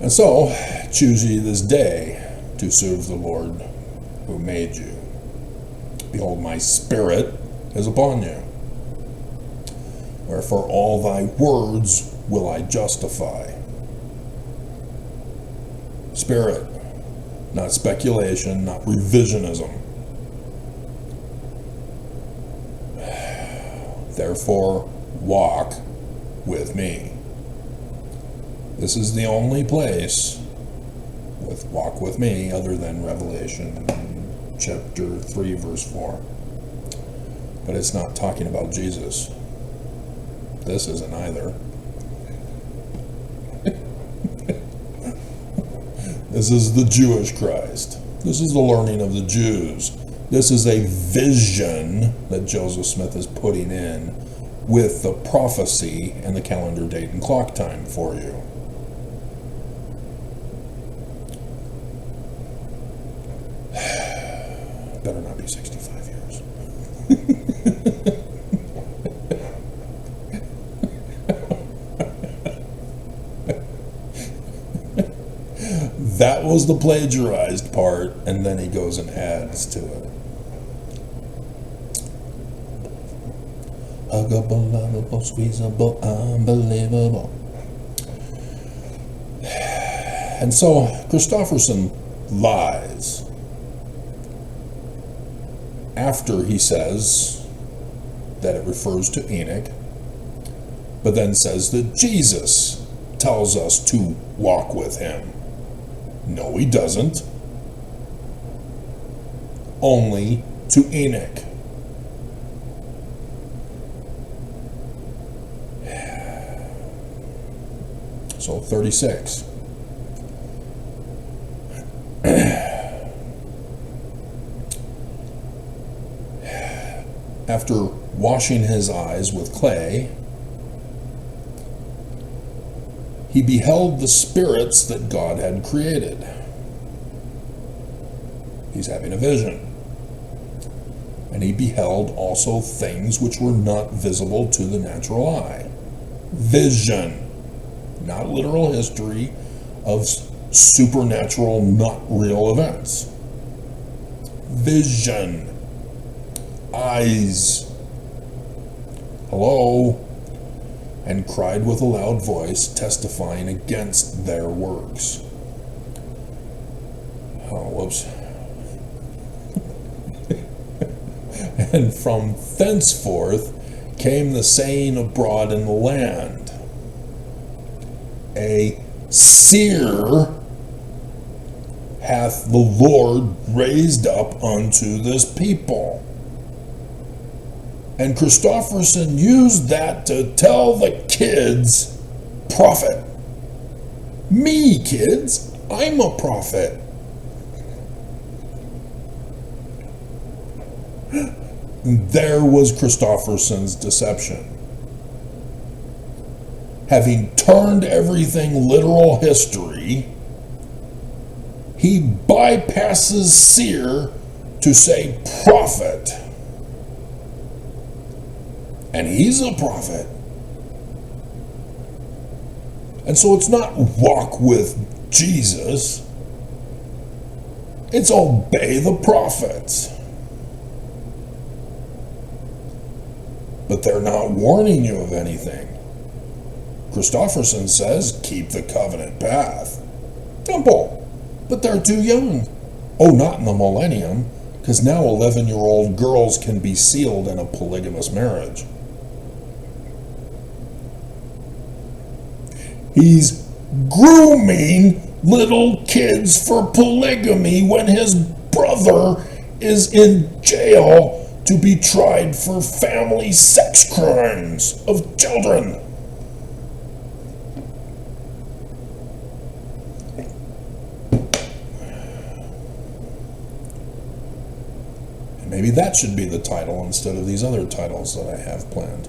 And so, choose ye this day to serve the Lord who made you. Behold, my spirit is upon you. Wherefore all thy words will I justify. Spirit, not speculation, not revisionism. Therefore, walk with me. This is the only place with walk with me other than Revelation chapter 3 verse 4. But it's not talking about Jesus. This isn't either. This is the Jewish Christ. This is the learning of the Jews. This is a vision that Joseph Smith is putting in with the prophecy and the calendar date and clock time for you. Better not be 65 years. That was the plagiarized part, and then he goes and adds to it. Huggable, lovable, squeezable, unbelievable. And so Christofferson lies after he says that it refers to Enoch, but then says that Jesus tells us to walk with him. No, he doesn't. Only to Enoch. So 36. After washing his eyes with clay, he beheld the spirits that God had created. He's having a vision. And he beheld also things which were not visible to the natural eye. Vision, not literal history of supernatural, not real events. Vision. Eyes. Hello? And cried with a loud voice, testifying against their works. Oh, whoops. And from thenceforth came the saying abroad in the land, a seer hath the Lord raised up unto this people. And Christofferson used that to tell the kids, prophet. Me, kids, I'm a prophet. There was Christofferson's deception. Having turned everything literal history, he bypasses seer to say prophet. And he's a prophet. And so it's not walk with Jesus. It's obey the prophets. But they're not warning you of anything. Christofferson says, keep the covenant path. Simple. But they're too young. Oh, not in the millennium, because now 11-year-old girls can be sealed in a polygamous marriage. He's grooming little kids for polygamy when his brother is in jail to be tried for family sex crimes of children. And maybe that should be the title instead of these other titles that I have planned.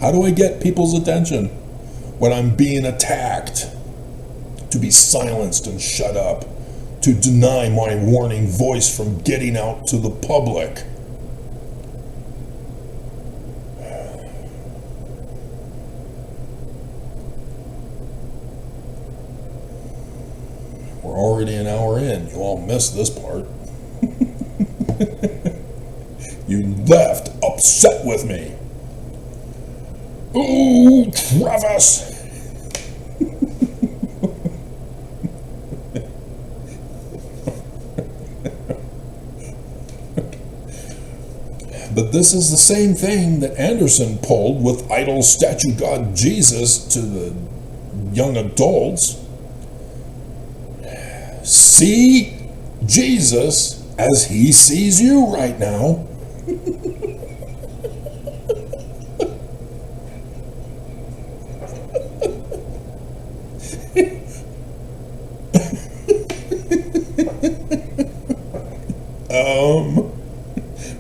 How do I get people's attention when I'm being attacked? To be silenced and shut up, to deny my warning voice from getting out to the public. We're already an hour in. You all missed this part. You left upset with me. Ooh, Travis! But this is the same thing that Anderson pulled with idol statue god Jesus to the young adults. See Jesus as he sees you right now.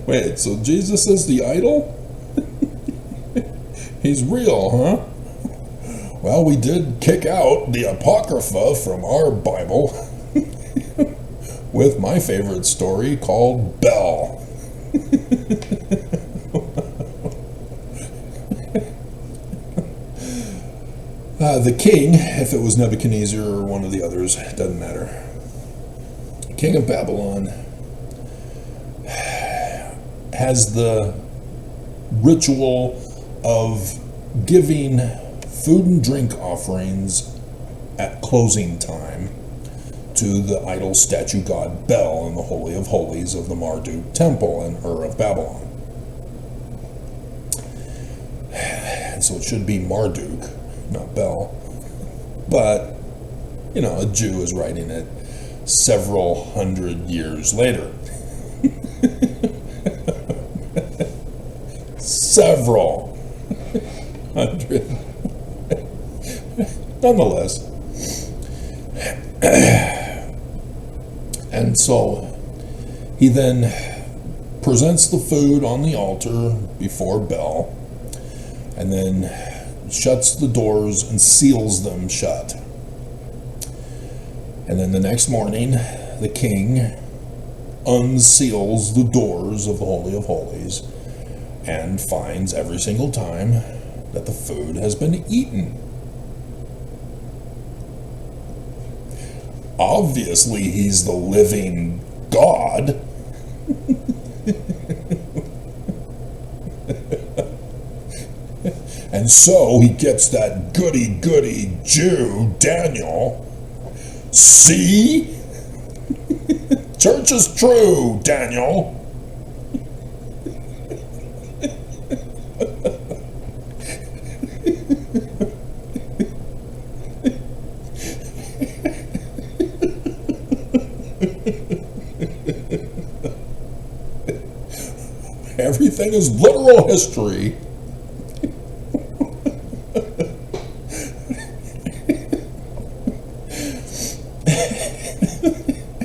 Wait, so Jesus is the idol? He's real, huh? Well, we did kick out the Apocrypha from our Bible with my favorite story called Bel. The king, if it was Nebuchadnezzar or one of the others, doesn't matter. King of Babylon has the ritual of giving food and drink offerings at closing time to the idol statue god Bel in the Holy of Holies of the Marduk temple in Ur of Babylon. And so it should be Marduk, not Bel. But, you know, a Jew is writing it several hundred years later. Several hundred. Nonetheless. And so he then presents the food on the altar before Bel, and then shuts the doors and seals them shut. And then the next morning, the king unseals the doors of the Holy of Holies and finds every single time that the food has been eaten. Obviously, he's the living God. And so he gets that goody-goody Jew, Daniel. See? Church is true, Daniel. Everything is literal history.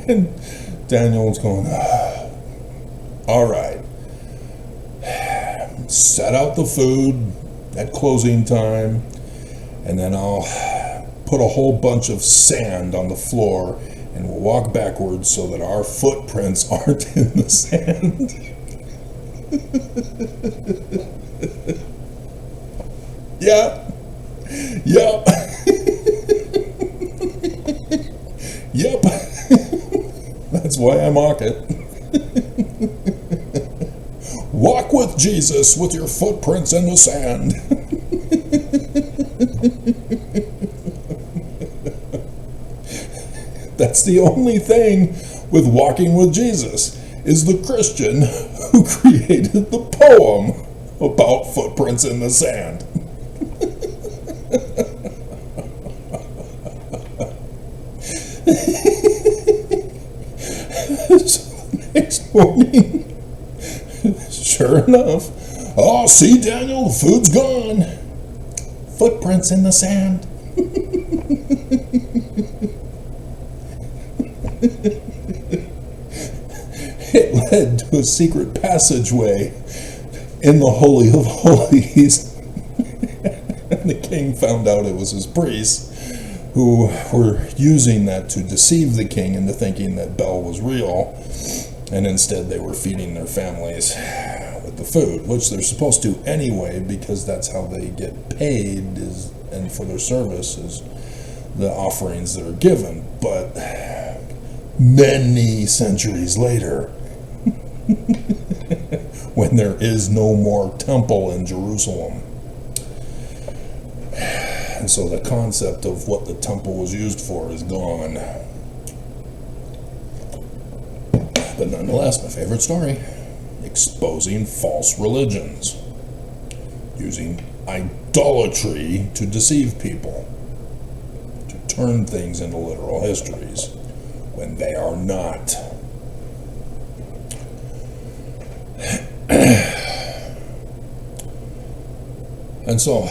And Daniel's going, all right, set out the food at closing time, and then I'll put a whole bunch of sand on the floor, and we'll walk backwards so that our footprints aren't in the sand. Yeah. Yep. Yep. That's why I mock it. Walk with Jesus with your footprints in the sand. That's the only thing with walking with Jesus, is the Christian who created the poem about footprints in the sand. So the next morning, sure enough, oh, see, Daniel, the food's gone. Footprints in the sand. It led to a secret passageway in the Holy of Holies And the king found out it was his priests who were using that to deceive the king into thinking that Bel was real, and instead they were feeding their families with the food, which they're supposed to anyway, because that's how they get paid, and for their service is the offerings that are given. But many centuries later, when there is no more temple in Jerusalem, and so the concept of what the temple was used for is gone. But nonetheless, my favorite story, exposing false religions, using idolatry to deceive people, to turn things into literal histories when they are not. And so,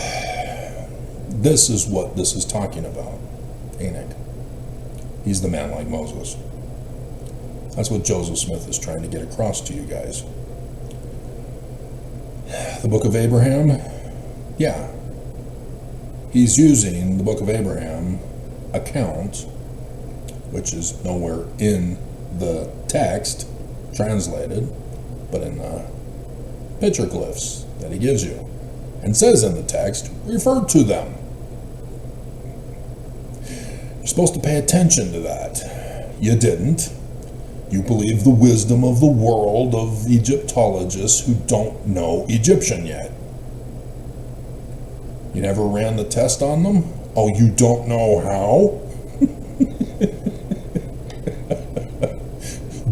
this is what this is talking about. Enoch. He's the man like Moses. That's what Joseph Smith is trying to get across to you guys. The book of Abraham, yeah. He's using the book of Abraham account, which is nowhere in the text translated, but in the petroglyphs that he gives you, and says in the text, refer to them. You're supposed to pay attention to that. You didn't. You believe the wisdom of the world of Egyptologists who don't know Egyptian yet. You never ran the test on them? Oh, you don't know how?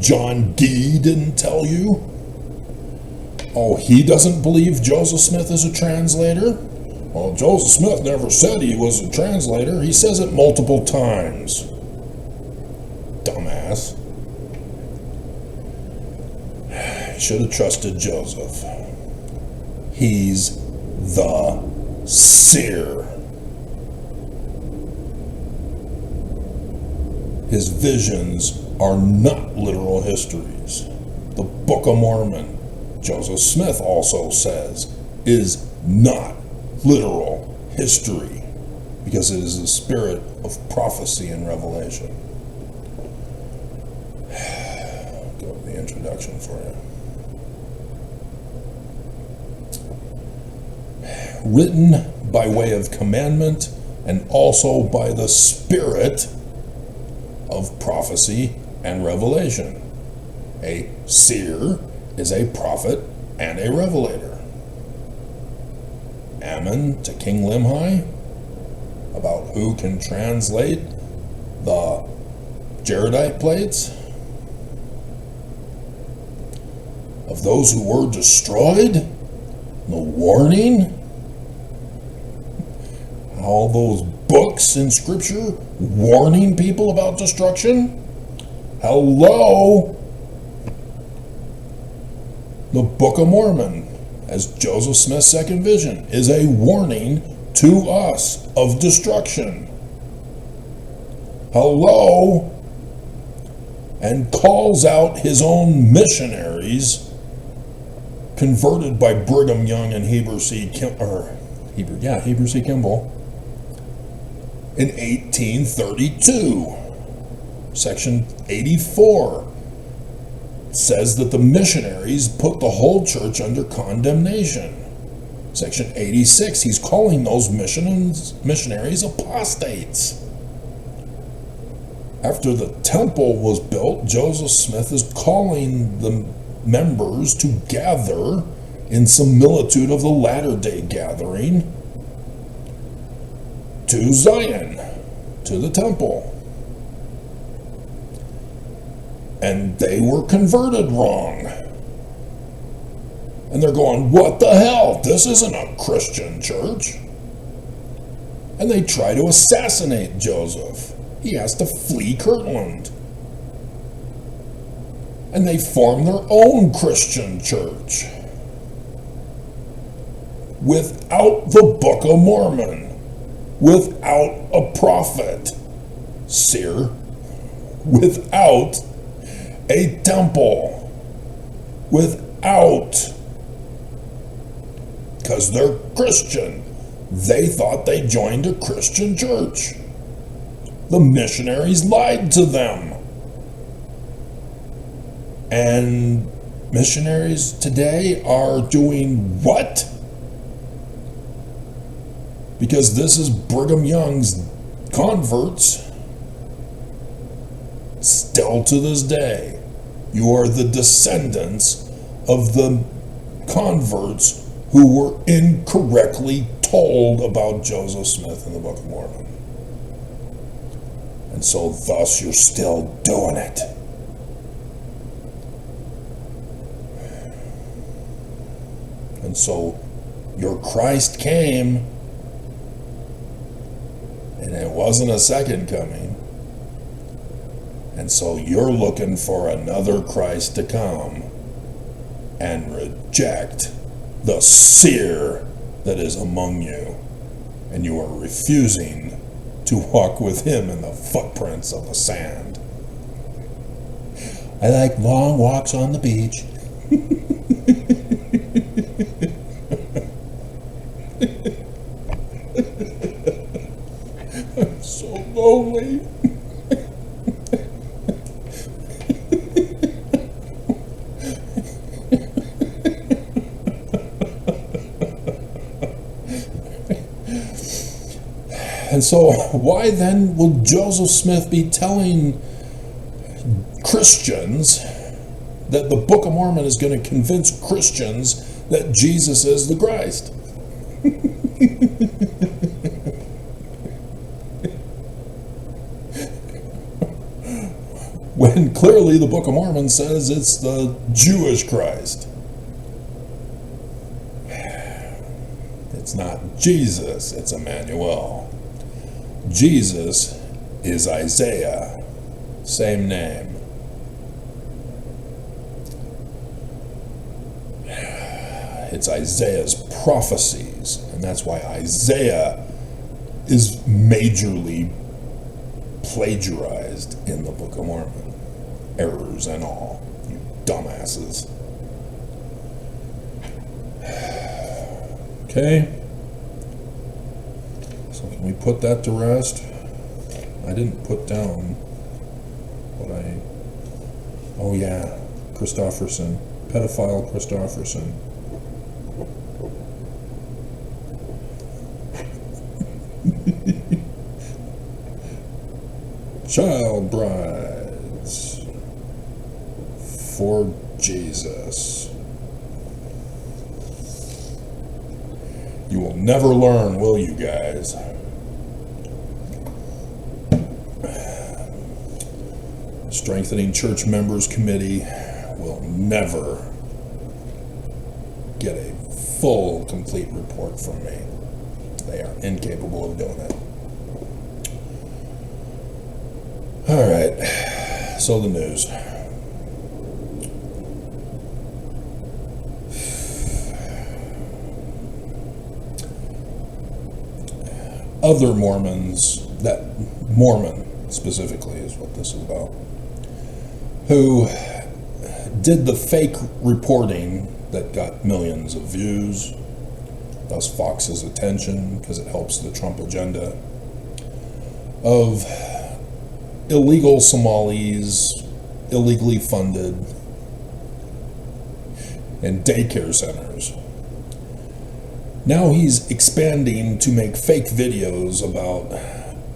John Gee didn't tell you? Oh, he doesn't believe Joseph Smith is a translator? Well, Joseph Smith never said he was a translator. He says it multiple times. Dumbass. Should have trusted Joseph. He's the seer. His visions are not literal histories. The Book of Mormon, Joseph Smith also says, is not literal history, because it is the spirit of prophecy and revelation. Go to the introduction for you. Written by way of commandment and also by the spirit of prophecy and revelation. A seer is a prophet and a revelator. Ammon to King Limhi about who can translate the Jaredite plates of those who were destroyed, the warning, all those books in Scripture warning people about destruction. Hello! The Book of Mormon, as Joseph Smith's second vision, is a warning to us of destruction. Hello! And calls out his own missionaries converted by Brigham Young and Heber C. Kimball in 1832. Section 84 says that the missionaries put the whole church under condemnation. Section 86, he's calling those missionaries apostates. After the temple was built, Joseph Smith is calling the members to gather in similitude of the latter-day gathering to Zion, to the temple. And they were converted wrong. And they're going, what the hell? This isn't a Christian church. And they try to assassinate Joseph. He has to flee Kirtland. And they form their own Christian church without the Book of Mormon, without a prophet, seer, without a temple, without because they're Christian. They thought they joined a Christian church. The missionaries lied to them. And missionaries today are doing what? Because this is Brigham Young's converts. Still to this day, you are the descendants of the converts who were incorrectly told about Joseph Smith in the Book of Mormon. And so thus you're still doing it. And so your Christ came, and it wasn't a second coming. And so you're looking for another Christ to come and reject the seer that is among you. And you are refusing to walk with him in the footprints of the sand. I like long walks on the beach. I'm so lonely. And so why then will Joseph Smith be telling Christians that the Book of Mormon is going to convince Christians that Jesus is the Christ? When clearly the Book of Mormon says it's the Jewish Christ. It's not Jesus, it's Emmanuel. Jesus is Isaiah, same name. It's Isaiah's prophecies, and that's why Isaiah is majorly plagiarized in the Book of Mormon. Errors and all, you dumbasses. Okay. So can we put that to rest? I didn't put down what oh yeah, Christofferson, pedophile Christofferson. Child brides for Jesus. You will never learn, will you guys? Strengthening Church Members Committee will never get a full, complete report from me. They are incapable of doing it. All right, so the news. Other Mormons, that Mormon specifically is what this is about, who did the fake reporting that got millions of views, thus Fox's attention because it helps the Trump agenda, of illegal Somalis, illegally funded, and daycare centers. Now he's expanding to make fake videos about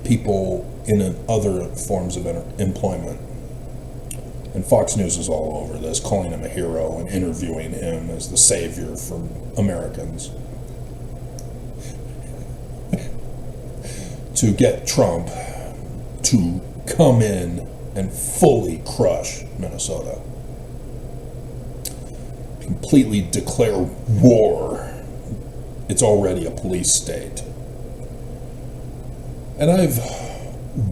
people in other forms of employment. And Fox News is all over this, calling him a hero and interviewing him as the savior for Americans. To get Trump to come in and fully crush Minnesota. Completely declare war. It's already a police state. And I've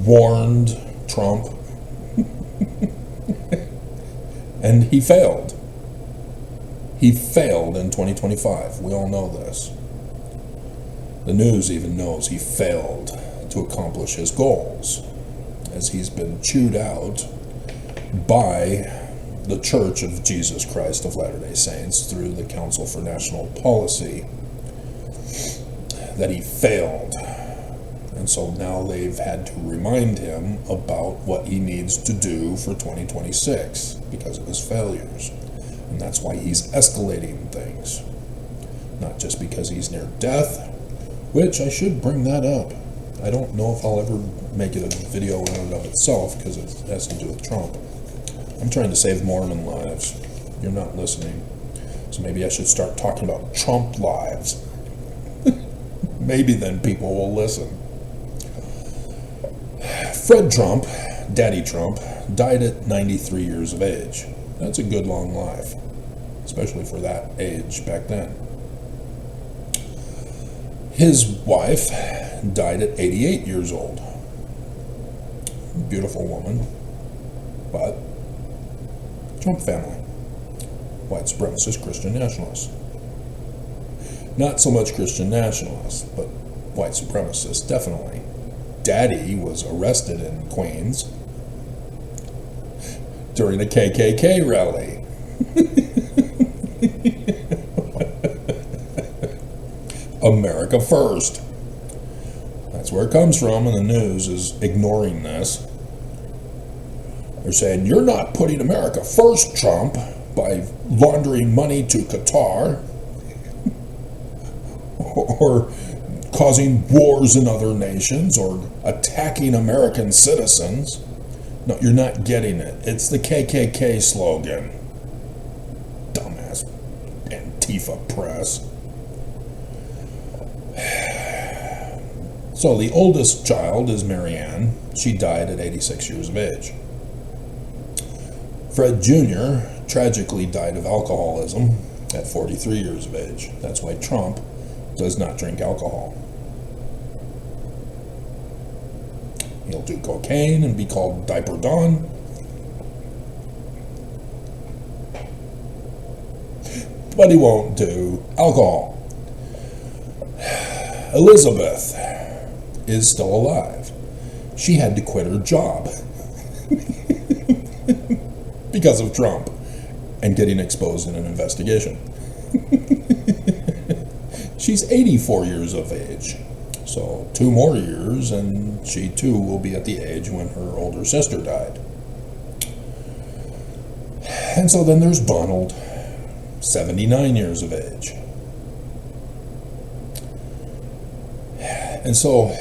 warned Trump, and he failed. He failed in 2025. We all know this. The news even knows he failed to accomplish his goals, as he's been chewed out by the Church of Jesus Christ of Latter-day Saints through the Council for National Policy that he failed. And so now they've had to remind him about what he needs to do for 2026 because of his failures. And that's why he's escalating things. Not just because he's near death, which I should bring that up. I don't know if I'll ever make it a video in and of itself because it has to do with Trump. I'm trying to save Mormon lives. You're not listening. So maybe I should start talking about Trump lives. Maybe then people will listen. Fred Trump, Daddy Trump, died at 93 years of age. That's a good long life, especially for that age back then. His wife died at 88 years old. Beautiful woman, but Trump family, white supremacist Christian nationalists. Not so much Christian nationalists, but white supremacists, definitely. Daddy was arrested in Queens during a KKK rally. America first. That's where it comes from, and the news is ignoring this. They're saying, you're not putting America first, Trump, by laundering money to Qatar or causing wars in other nations or attacking American citizens. No, you're not getting it. It's the KKK slogan. Dumbass Antifa press. So the oldest child is Marianne. She died at 86 years of age. Fred Jr. tragically died of alcoholism at 43 years of age. That's why Trump does not drink alcohol. He'll do cocaine and be called Diaper Don. But he won't do alcohol. Elizabeth is still alive. She had to quit her job because of Trump and getting exposed in an investigation. She's 84 years of age. So 2 more years and she too will be at the age when her older sister died. And so then there's Donald, 79 years of age. And so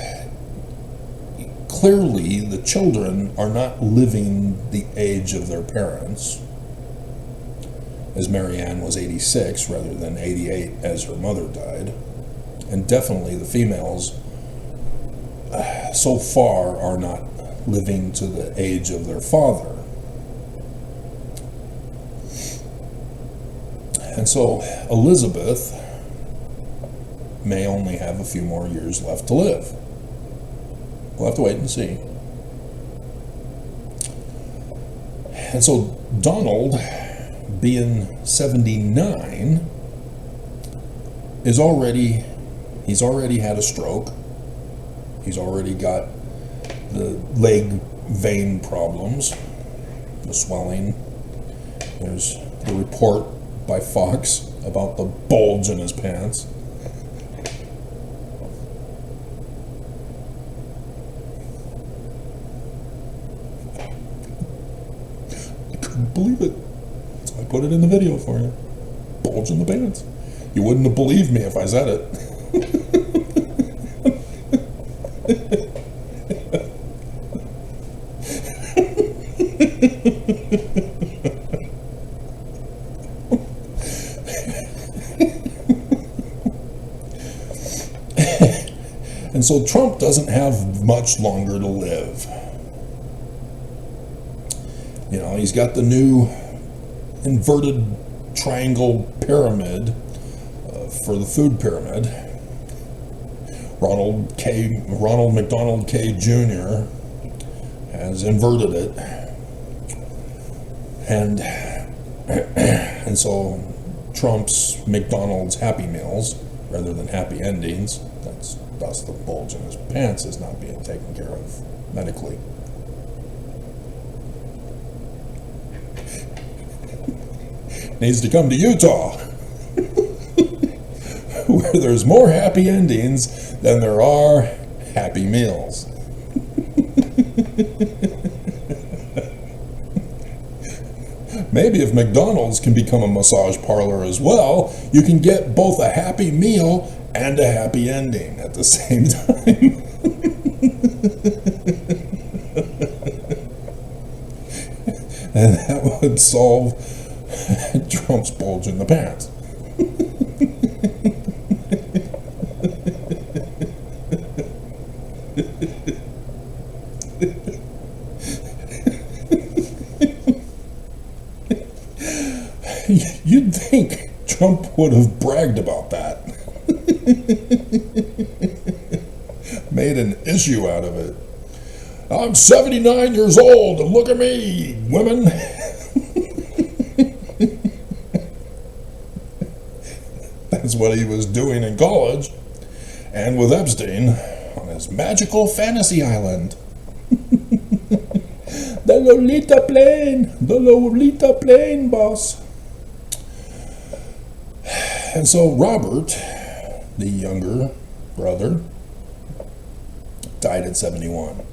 clearly the children are not living the age of their parents, as Marianne was 86 rather than 88 as her mother died. And definitely the females so far are not living to the age of their father. And so Elizabeth may only have a few more years left to live. We'll have to wait and see. And so Donald, being 79, he's already had a stroke. He's already got the leg vein problems, the swelling. There's the report by Fox about the bulge in his pants. I couldn't believe it. So I put it in the video for you. Bulge in the pants. You wouldn't have believed me if I said it. And so Trump doesn't have much longer to live. You know, he's got the new inverted triangle pyramid for the food pyramid. Ronald McDonald K. Jr. has inverted it. And so Trump's McDonald's Happy Meals rather than happy endings, thus the bulge in his pants is not being taken care of medically. Needs to come to Utah. where there's more happy endings than there are happy meals. Maybe if McDonald's can become a massage parlor as well, you can get both a happy meal and a happy ending at the same time. And that would solve Trump's bulge in the pants. You'd think Trump would have bragged about that. Made an issue out of it. I'm 79 years old, and look at me, women. That's what he was doing in college, and with Epstein on his magical fantasy island. The Lolita plane, boss. And so Robert, the younger brother, died at 71.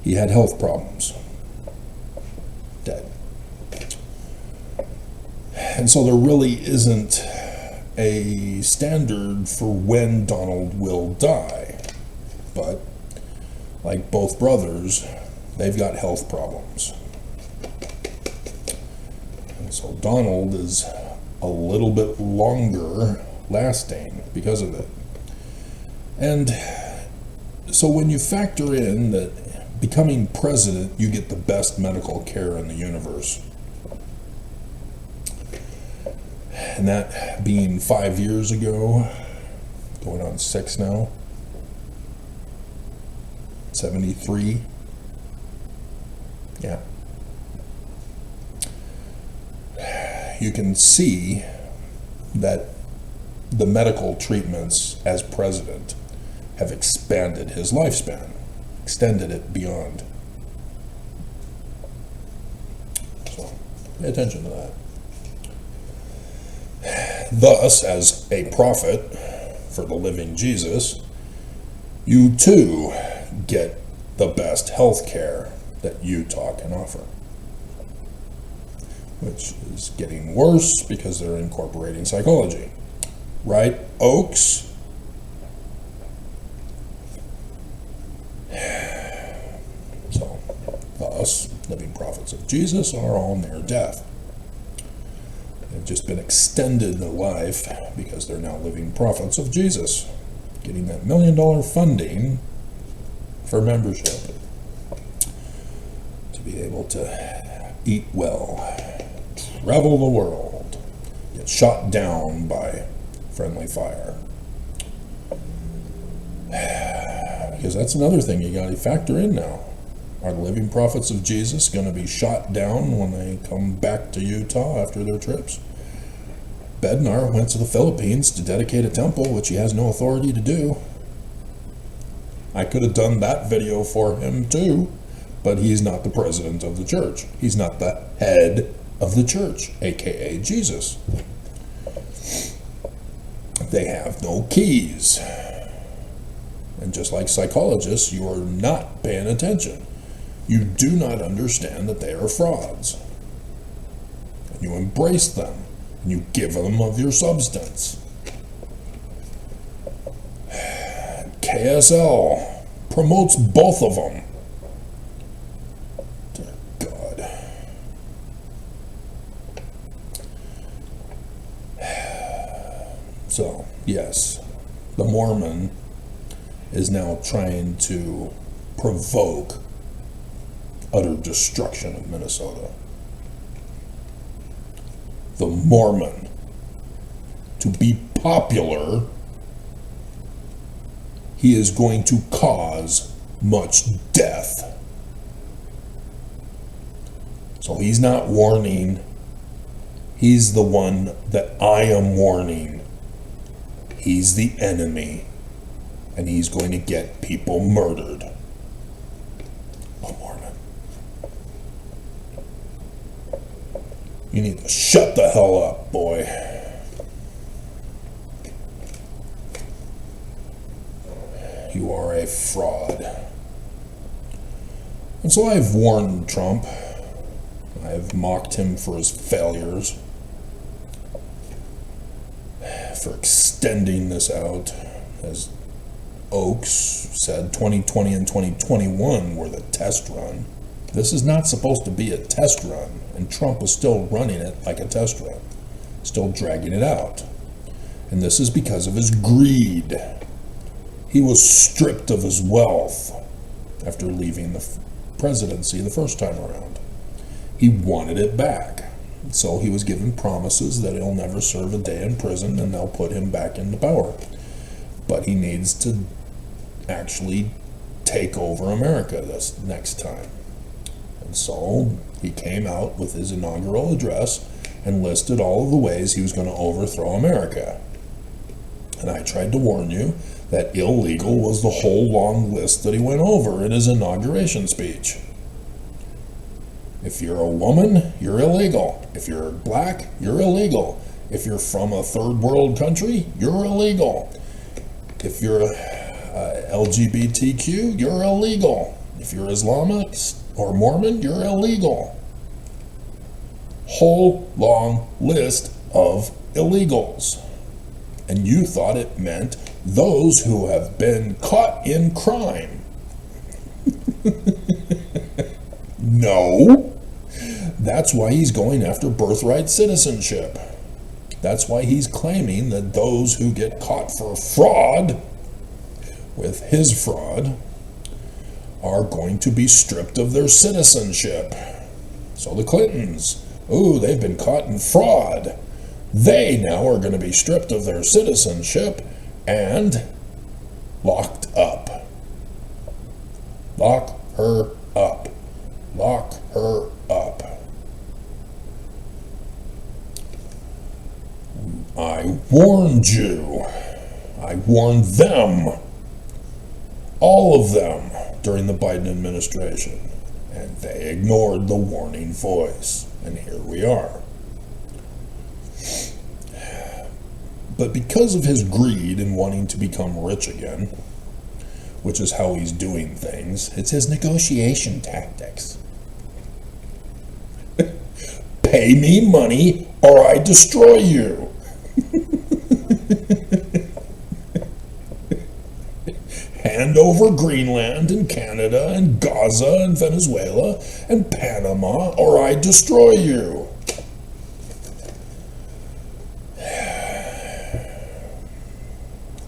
He had health problems. Dead. And so there really isn't a standard for when Donald will die. But like both brothers, they've got health problems. And so Donald is a little bit longer lasting because of it. And so when you factor in that becoming president, you get the best medical care in the universe. And that being 5 years ago, going on 6 now, 73, yeah. You can see that the medical treatments as president have expanded his lifespan, extended it beyond. So, pay attention to that. Thus, as a prophet for the living Jesus, you too get the best health care that Utah can offer, which is getting worse because they're incorporating psychology. Right, Oaks? So, thus, living prophets of Jesus are all near death. They've just been extended in life because they're now living prophets of Jesus, getting that $1 million funding for membership to be able to eat well, travel the world, get shot down by friendly fire. Because that's another thing you got to factor in now. Are the living prophets of Jesus going to be shot down when they come back to Utah after their trips? Bednar went to the Philippines to dedicate a temple, which he has no authority to do. I could have done that video for him too, but he's not the president of the church. He's not the head of the church, aka Jesus. They have no keys. And just like psychologists, you are not paying attention. You do not understand that they are frauds. And you embrace them, and you give them of your substance. KSL promotes both of them. Dear God. So, yes, the Mormon is now trying to provoke utter destruction of Minnesota. The Mormon, to be popular, he is going to cause much death. So he's not warning. He's the one that I am warning. He's the enemy. And he's going to get people murdered. A Mormon. You need to shut the hell up, boy. You are a fraud. And so I've warned Trump. I've mocked him for his failures, for extending this out. As Oakes said, 2020 and 2021 were the test run. This is not supposed to be a test run, and Trump is still running it like a test run, still dragging it out. And this is because of his greed. He was stripped of his wealth after leaving the presidency the first time around. He wanted it back. So he was given promises that he'll never serve a day in prison and they'll put him back into power. But he needs to actually take over America this next time. And so he came out with his inaugural address and listed all of the ways he was going to overthrow America. And I tried to warn you that illegal was the whole long list that he went over in his inauguration speech. If you're a woman, you're illegal. If you're black, you're illegal. If you're from a third world country, you're illegal. If you're LGBTQ, you're illegal. If you're Islamic or Mormon, you're illegal. Whole long list of illegals. And you thought it meant those who have been caught in crime. No. That's why he's going after birthright citizenship. That's why he's claiming that those who get caught for fraud, with his fraud, are going to be stripped of their citizenship. So the Clintons, they've been caught in fraud. They now are going to be stripped of their citizenship and locked up. Lock her up. Lock her up. I warned you. I warned them. All of them during the Biden administration. And they ignored the warning voice. And here we are. But because of his greed in wanting to become rich again, which is how he's doing things, it's his negotiation tactics. Pay me money or I destroy you. Hand over Greenland and Canada and Gaza and Venezuela and Panama or I destroy you.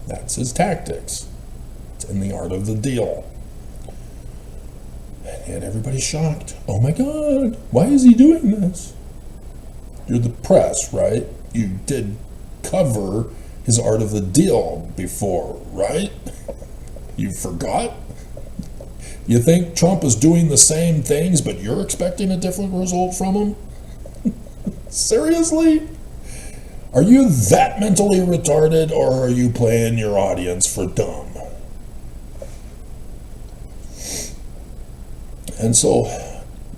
That's his tactics. It's in the art of the deal. And yet everybody's shocked. Oh my God, why is he doing this? You're the press, right? You did cover his art of the deal before, right? You forgot? You think Trump is doing the same things, but you're expecting a different result from him? Seriously? Are you that mentally retarded, or are you playing your audience for dumb? And so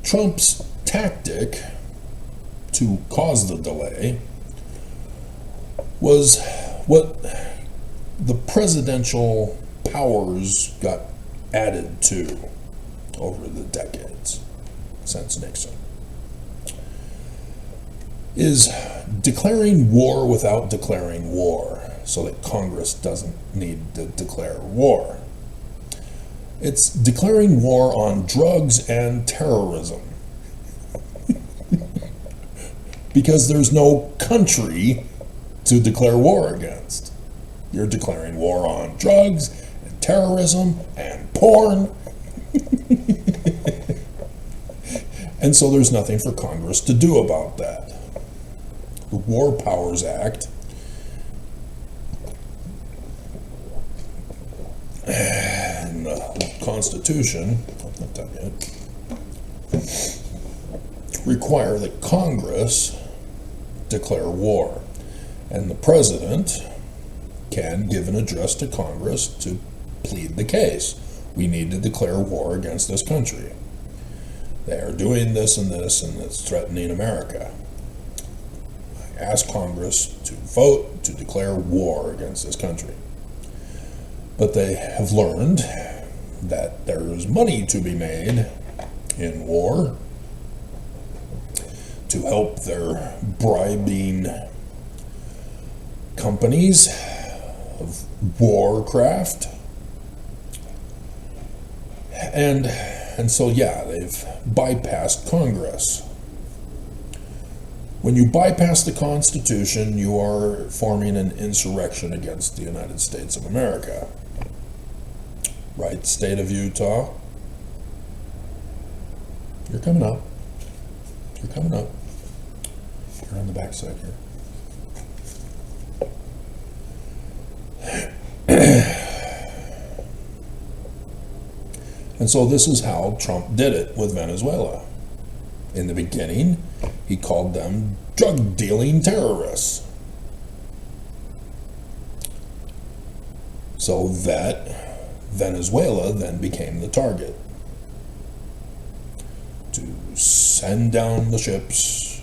Trump's tactic to cause the delay was what the presidential powers got added to over the decades since Nixon, is declaring war without declaring war so that Congress doesn't need to declare war. It's declaring war on drugs and terrorism because there's no country to declare war against. You're declaring war on drugs and terrorism and porn. And so there's nothing for Congress to do about that. The War Powers Act and the Constitution, I'm not done yet, require that Congress declare war. And the president can give an address to Congress to plead the case. We need to declare war against this country. They are doing this, and it's threatening America. I ask Congress to vote to declare war against this country. But they have learned that there is money to be made in war to help their bribing companies of warcraft. And so, yeah, they've bypassed Congress. When you bypass the Constitution, you are forming an insurrection against the United States of America. Right, state of Utah? You're coming up. You're coming up. You're on the backside here. And so this is how Trump did it with Venezuela. In the beginning, he called them drug-dealing terrorists. So that Venezuela then became the target to send down the ships,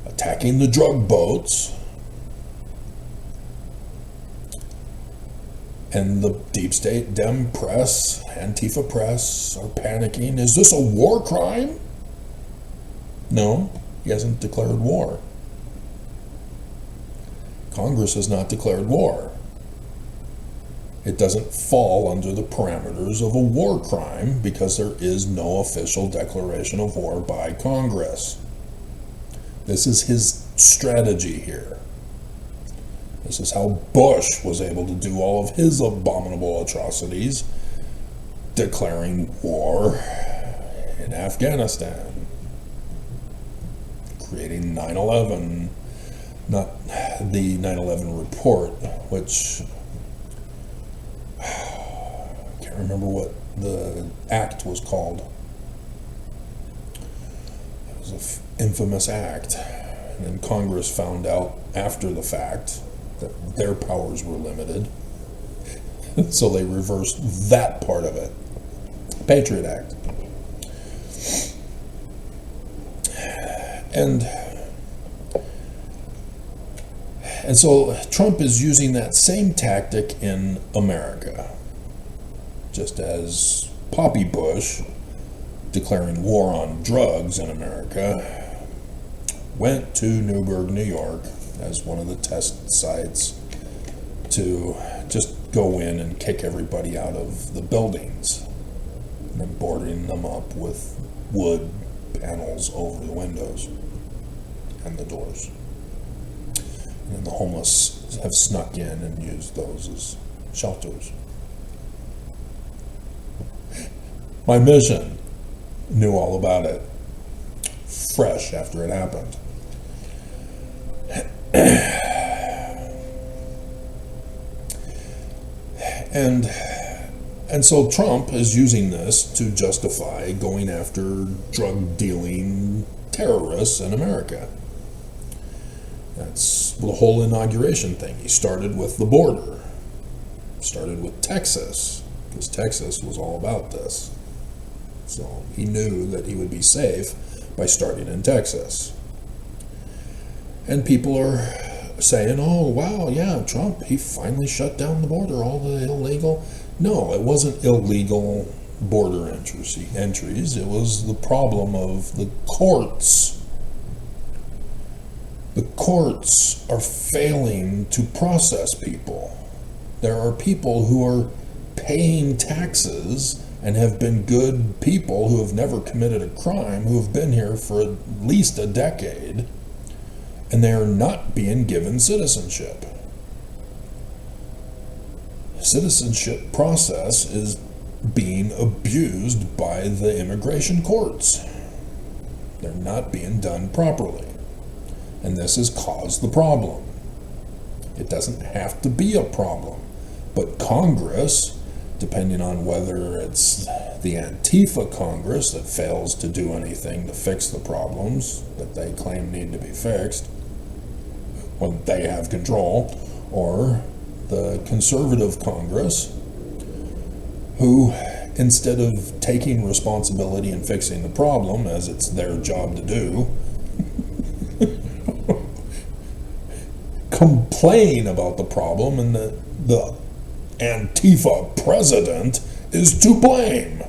attacking the drug boats, and the deep state, Dem press, Antifa press are panicking. Is this a war crime? No, he hasn't declared war. Congress has not declared war. It doesn't fall under the parameters of a war crime because there is no official declaration of war by Congress. This is his strategy here. This is how Bush was able to do all of his abominable atrocities, declaring war in Afghanistan, creating 9/11, not the 9/11 report, which I can't remember what the act was called. It was an infamous act, and then Congress found out after the fact that their powers were limited, so they reversed that part of it. Patriot Act. And so Trump is using that same tactic in America, just as Poppy Bush, declaring war on drugs in America, went to Newburgh, New York, as one of the test sites to just go in and kick everybody out of the buildings, and then boarding them up with wood panels over the windows and the doors. And then the homeless have snuck in and used those as shelters. My mission knew all about it, fresh after it happened. And so Trump is using this to justify going after drug-dealing terrorists in America. That's the whole inauguration thing. He started with the border, started with Texas, because Texas was all about this. So he knew that he would be safe by starting in Texas. And people are saying, oh, wow, yeah, Trump, he finally shut down the border, all the illegal. No, it wasn't illegal border entries. It was the problem of the courts. The courts are failing to process people. There are people who are paying taxes and have been good people who have never committed a crime, who have been here for at least a decade, and they are not being given citizenship. Citizenship process is being abused by the immigration courts. They're not being done properly. And this has caused the problem. It doesn't have to be a problem, but Congress, depending on whether it's the Antifa Congress that fails to do anything to fix the problems that they claim need to be fixed when they have control, or the conservative Congress, who, instead of taking responsibility and fixing the problem, as it's their job to do, complain about the problem and the Antifa president is to blame.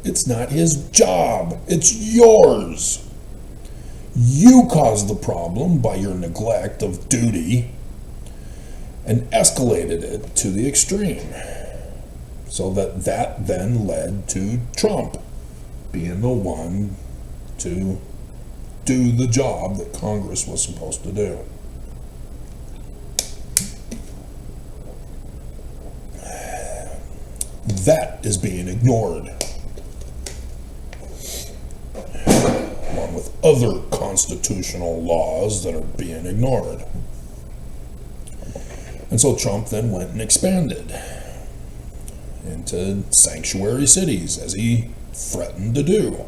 It's not his job, it's yours. You caused the problem by your neglect of duty and escalated it to the extreme. So that then led to Trump being the one to do the job that Congress was supposed to do. That is being ignored, along with other constitutional laws that are being ignored. And so Trump then went and expanded into sanctuary cities, as he threatened to do.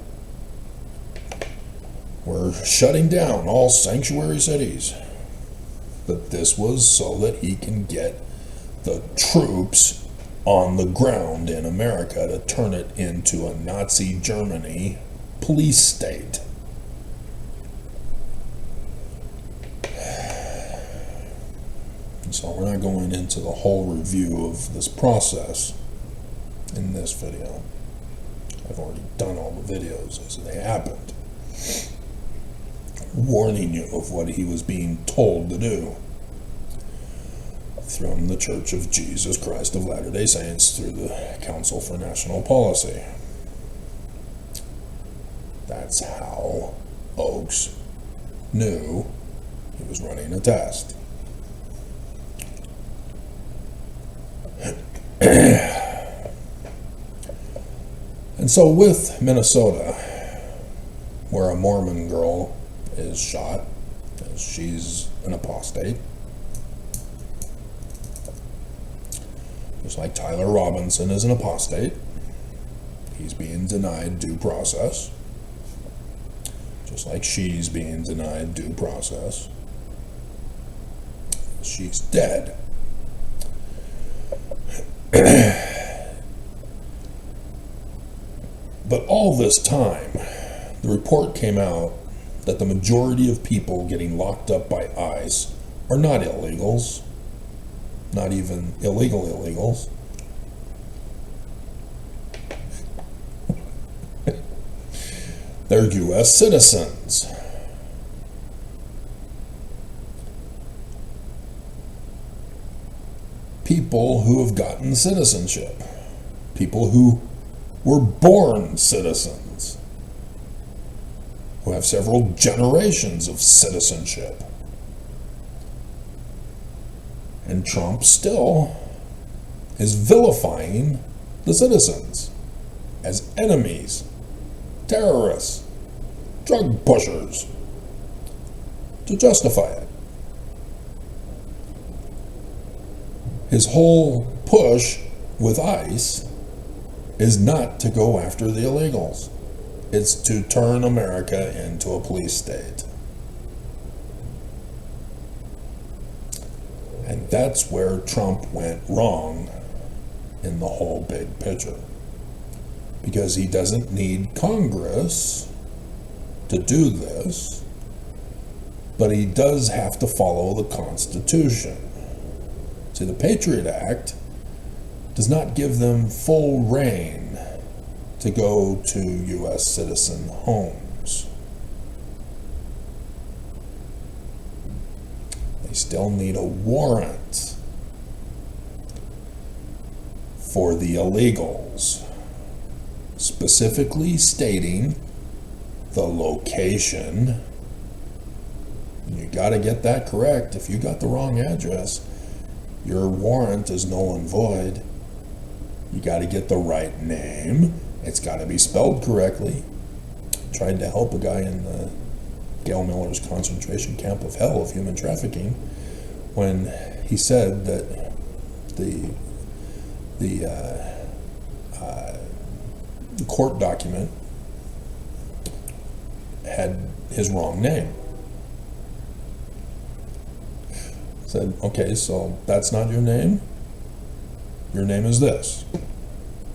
We're shutting down all sanctuary cities. But this was so that he can get the troops on the ground in America to turn it into a Nazi Germany police state. So we're not going into the whole review of this process in this video. I've already done all the videos as they happened, warning you of what he was being told to do from the Church of Jesus Christ of Latter-day Saints through the Council for National Policy. That's how Oakes knew he was running a test. And so with Minnesota, where a Mormon girl is shot, she's an apostate, just like Tyler Robinson is an apostate, he's being denied due process, just like she's being denied due process. She's dead. But all this time, the report came out that the majority of people getting locked up by ICE are not illegals, not even illegal illegals. They're U.S. citizens. People who have gotten citizenship. People who were born citizens, who have several generations of citizenship. And Trump still is vilifying the citizens as enemies, terrorists, drug pushers, to justify it. His whole push with ICE is not to go after the illegals. It's to turn America into a police state. And that's where Trump went wrong in the whole big picture. Because he doesn't need Congress to do this, but he does have to follow the Constitution. See, the Patriot Act does not give them full reign to go to U.S. citizen homes. They still need a warrant for the illegals, specifically stating the location. You got to get that correct. If you got the wrong address, your warrant is null and void. You got to get the right name. It's got to be spelled correctly. Tried to help a guy in Gail Miller's concentration camp of hell of human trafficking when he said that the court document had his wrong name. Said, okay, so that's not your name? Your name is this.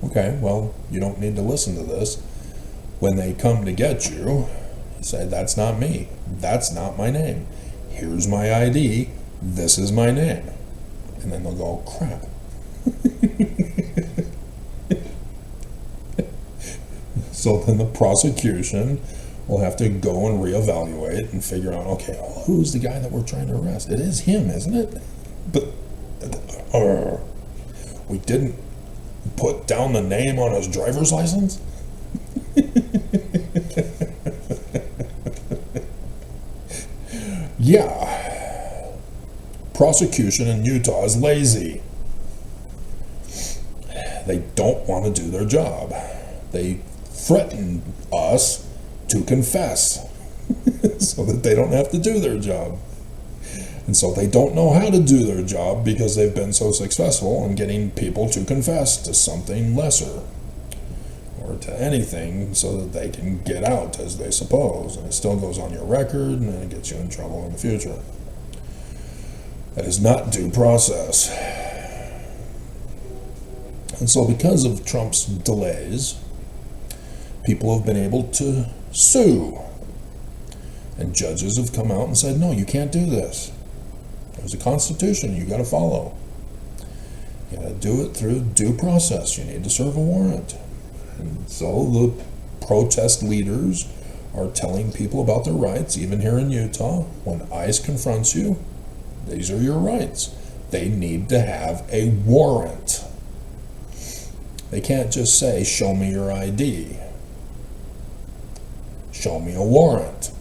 Okay, well, you don't need to listen to this. When they come to get you, you say, that's not me. That's not my name. Here's my ID. This is my name. And then they'll go, crap. So then the prosecution will have to go and reevaluate and figure out, okay, well, who's the guy that we're trying to arrest? It is him, isn't it? But we didn't put down the name on his driver's license? Yeah. Prosecution in Utah is lazy. They don't want to do their job. They threaten us to confess so that they don't have to do their job. And so they don't know how to do their job because they've been so successful in getting people to confess to something lesser or to anything so that they can get out as they suppose. And it still goes on your record and it gets you in trouble in the future. That is not due process. And so because of Trump's delays, people have been able to sue. And judges have come out and said, no, you can't do this. There's a constitution you got to follow. You got to do it through due process. You need to serve a warrant. And so the protest leaders are telling people about their rights, even here in Utah. When ICE confronts you, these are your rights. They need to have a warrant. They can't just say, show me your ID. Show me a warrant.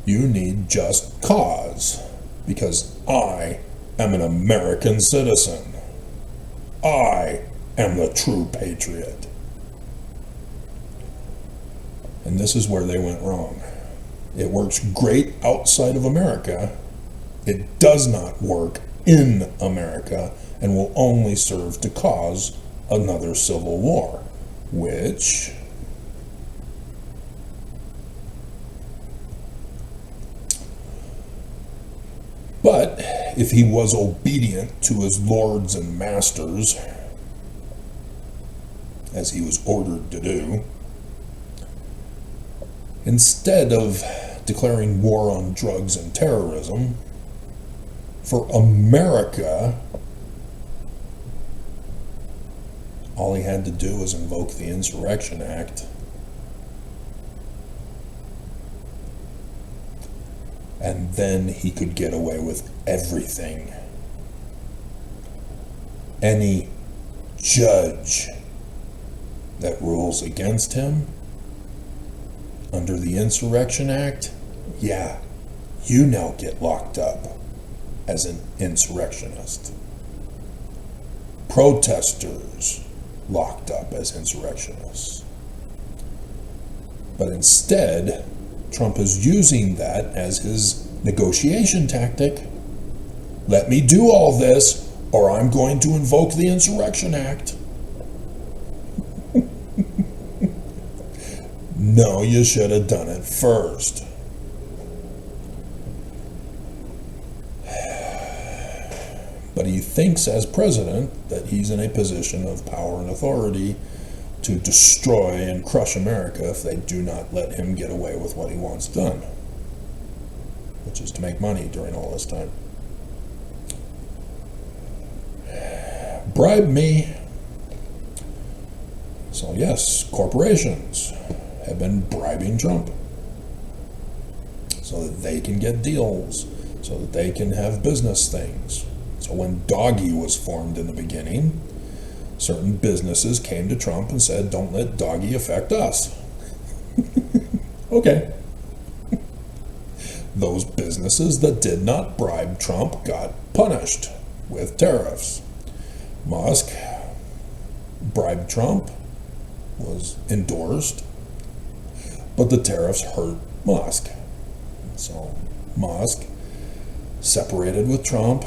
You need just cause, because I am an American citizen. I am the true patriot. And this is where they went wrong. It works great outside of America. It does not work in America and will only serve to cause another civil war, which but if he was obedient to his lords and masters, as he was ordered to do, instead of declaring war on drugs and terrorism, for America, all he had to do was invoke the Insurrection Act. And then he could get away with everything. Any judge that rules against him under the Insurrection Act, yeah, you now get locked up as an insurrectionist. Protesters locked up as insurrectionists. But instead, Trump is using that as his negotiation tactic. Let me do all this, or I'm going to invoke the Insurrection Act. No, you should have done it first. But he thinks as president that he's in a position of power and authority to destroy and crush America if they do not let him get away with what he wants done, which is to make money during all this time. Bribe me. So yes, corporations have been bribing Trump so that they can get deals, so that they can have business things. So when Doggy was formed in the beginning, certain businesses came to Trump and said, don't let Doggy affect us. Okay. Those businesses that did not bribe Trump got punished with tariffs. Musk bribed Trump, was endorsed, but the tariffs hurt Musk. So Musk separated with Trump.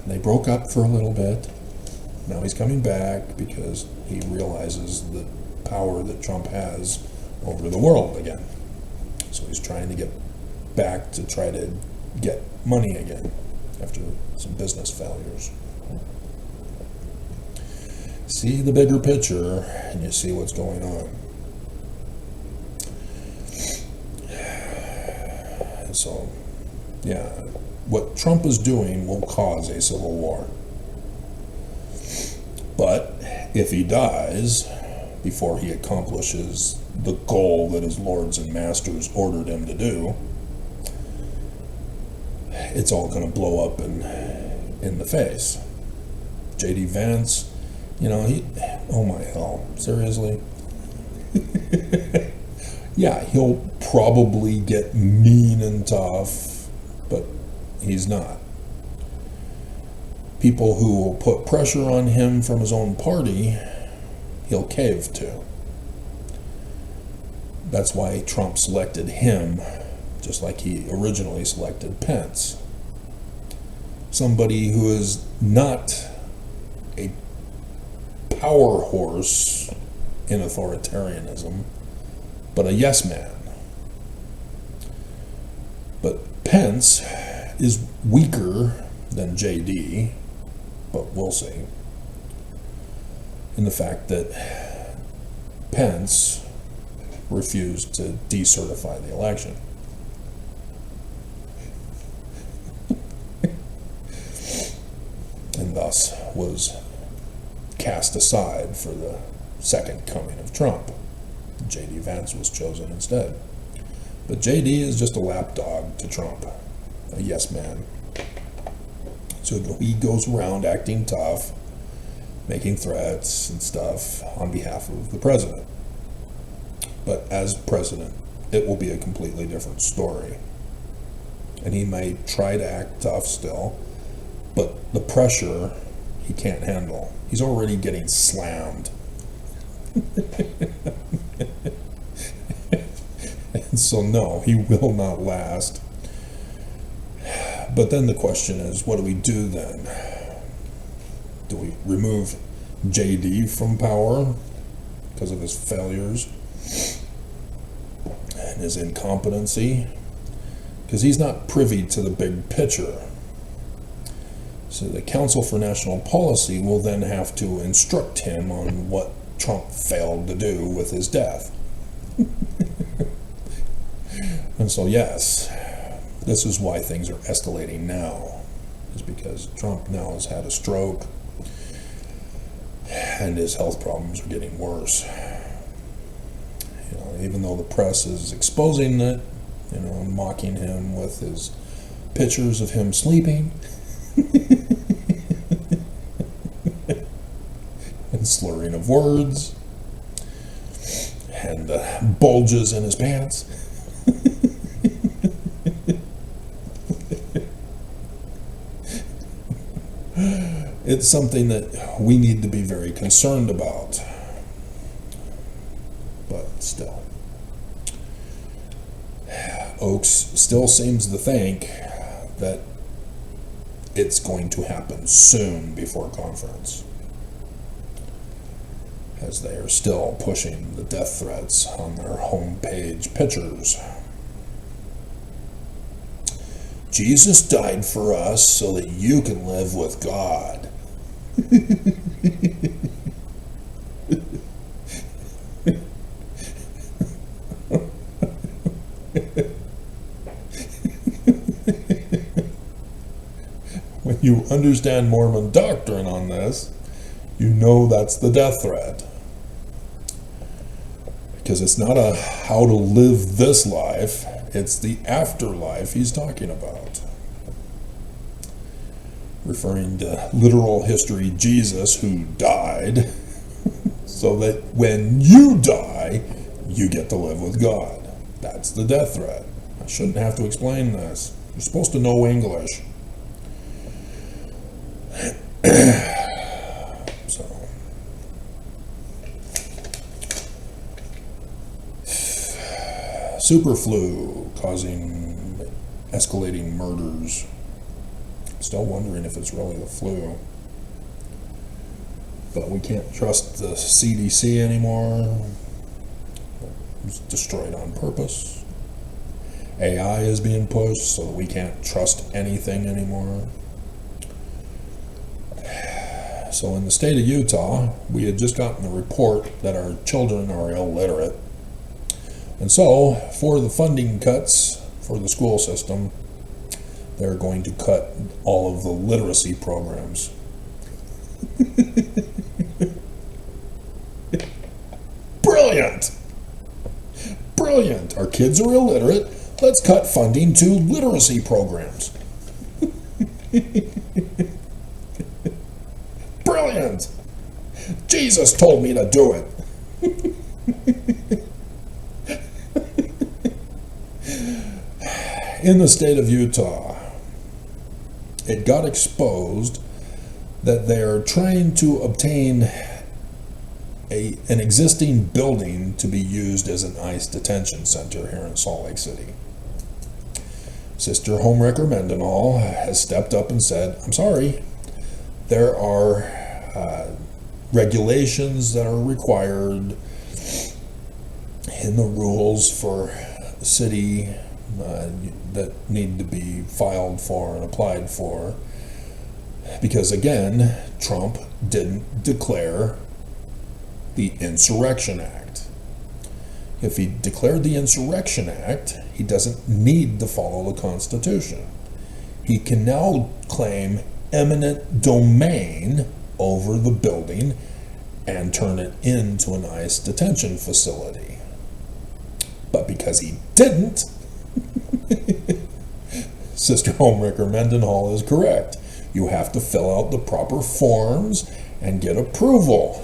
They broke up for a little bit. Now he's coming back because he realizes the power that Trump has over the world again. So he's trying to get back to try to get money again after some business failures. See the bigger picture and you see what's going on. And so, yeah, what Trump is doing will cause a civil war. But if he dies before he accomplishes the goal that his lords and masters ordered him to do, it's all going to blow up in the face. J.D. Vance, oh my hell, seriously? Yeah, he'll probably get mean and tough, but he's not. People who will put pressure on him from his own party, he'll cave to. That's why Trump selected him, just like he originally selected Pence. Somebody who is not a power horse in authoritarianism, but a yes man. But Pence is weaker than JD, but we'll see, in the fact that Pence refused to decertify the election. And thus was cast aside for the second coming of Trump. J.D. Vance was chosen instead. But J.D. is just a lapdog to Trump, a yes man. So he goes around acting tough, making threats and stuff on behalf of the president. But as president, it will be a completely different story. And he may try to act tough still, but the pressure he can't handle. He's already getting slammed. And so no, he will not last. But then the question is, what do we do then? Do we remove JD from power because of his failures and his incompetency? Because he's not privy to the big picture. So the Council for National Policy will then have to instruct him on what Trump failed to do with his death. And so yes, this is why things are escalating now, is because Trump now has had a stroke and his health problems are getting worse. Even though the press is exposing it, and mocking him with his pictures of him sleeping and slurring of words and bulges in his pants. It's something that we need to be very concerned about. But still, Oaks still seems to think that it's going to happen soon before conference, as they are still pushing the death threats on their homepage pictures. Jesus died for us so that you can live with God. When you understand Mormon doctrine on this, you know that's the death threat. Because it's not a how to live this life, it's the afterlife he's talking about. Referring to literal history Jesus who died, so that when you die, you get to live with God. That's the death threat. I shouldn't have to explain this. You're supposed to know English. So, superflu causing escalating murders. Still wondering if it's really the flu. But we can't trust the CDC anymore. It's destroyed on purpose. AI is being pushed so that we can't trust anything anymore. So in the state of Utah, we had just gotten the report that our children are illiterate. And so, for the funding cuts for the school system, they're going to cut all of the literacy programs. kids are illiterate. Let's cut funding to literacy programs. Brilliant! Jesus told me to do it. In the state of Utah, it got exposed that they are trying to obtain an existing building to be used as an ICE detention center here in Salt Lake City. Sister Homewrecker Mendenhall has stepped up and said, I'm sorry, there are regulations that are required in the rules for the city that need to be filed for and applied for, because again, Trump didn't declare the Insurrection Act. If he declared the Insurrection Act, he doesn't need to follow the Constitution. He can now claim eminent domain over the building and turn it into an ICE detention facility. But because he didn't, Sister Homewrecker Mendenhall is correct. You have to fill out the proper forms and get approval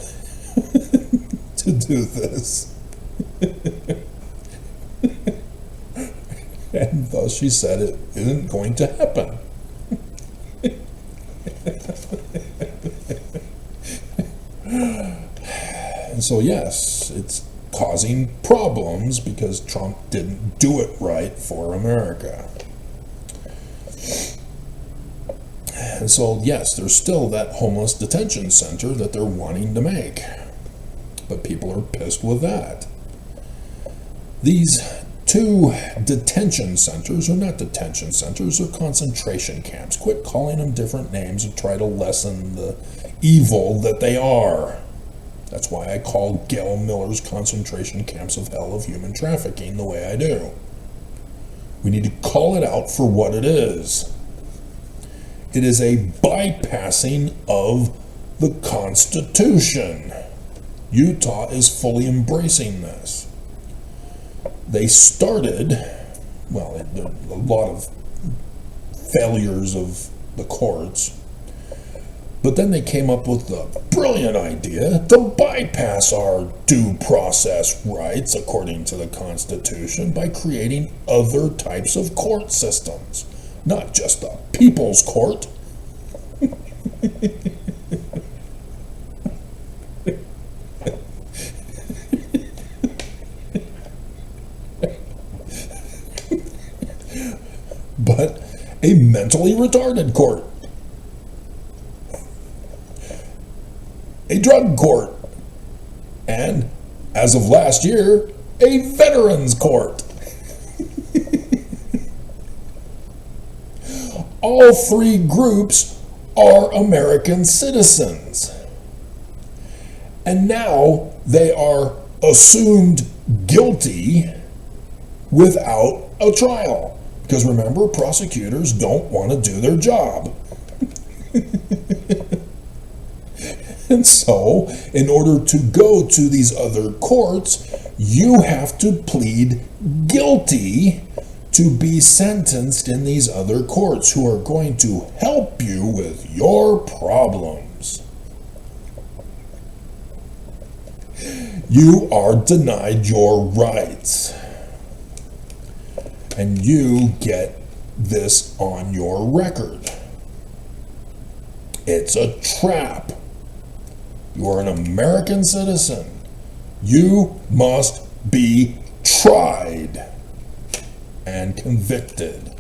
to do this. And thus she said it isn't going to happen. And so yes, it's causing problems because Trump didn't do it right for America. And so yes, there's still that homeless detention center that they're wanting to make. But people are pissed with that. These two detention centers are not detention centers, they're concentration camps. Quit calling them different names and try to lessen the evil that they are. That's why I call Gail Miller's concentration camps of hell of human trafficking the way I do. We need to call it out for what it is. It is a bypassing of the Constitution. Utah is fully embracing this. They started, well, there are a lot of failures of the courts, but then they came up with the brilliant idea to bypass our due process rights according to the Constitution by creating other types of court systems, not just the people's court. But a mentally retarded court, a drug court, and, as of last year, a veterans court. All three groups are American citizens. And now they are assumed guilty without a trial. Because remember, prosecutors don't want to do their job. And so, in order to go to these other courts, you have to plead guilty to be sentenced in these other courts who are going to help you with your problems. You are denied your rights. And you get this on your record. It's a trap. You are an American citizen. You must be tried and convicted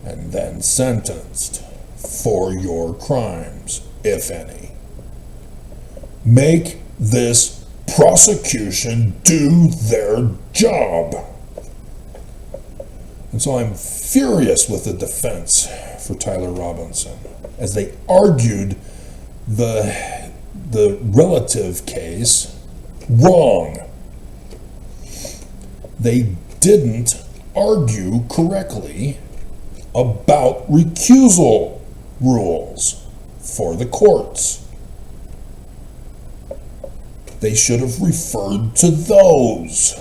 and then sentenced for your crimes, if any. Make this prosecution do their job. And so I'm furious with the defense for Tyler Robinson as they argued the relative case wrong. They didn't argue correctly about recusal rules for the courts. They should have referred to those.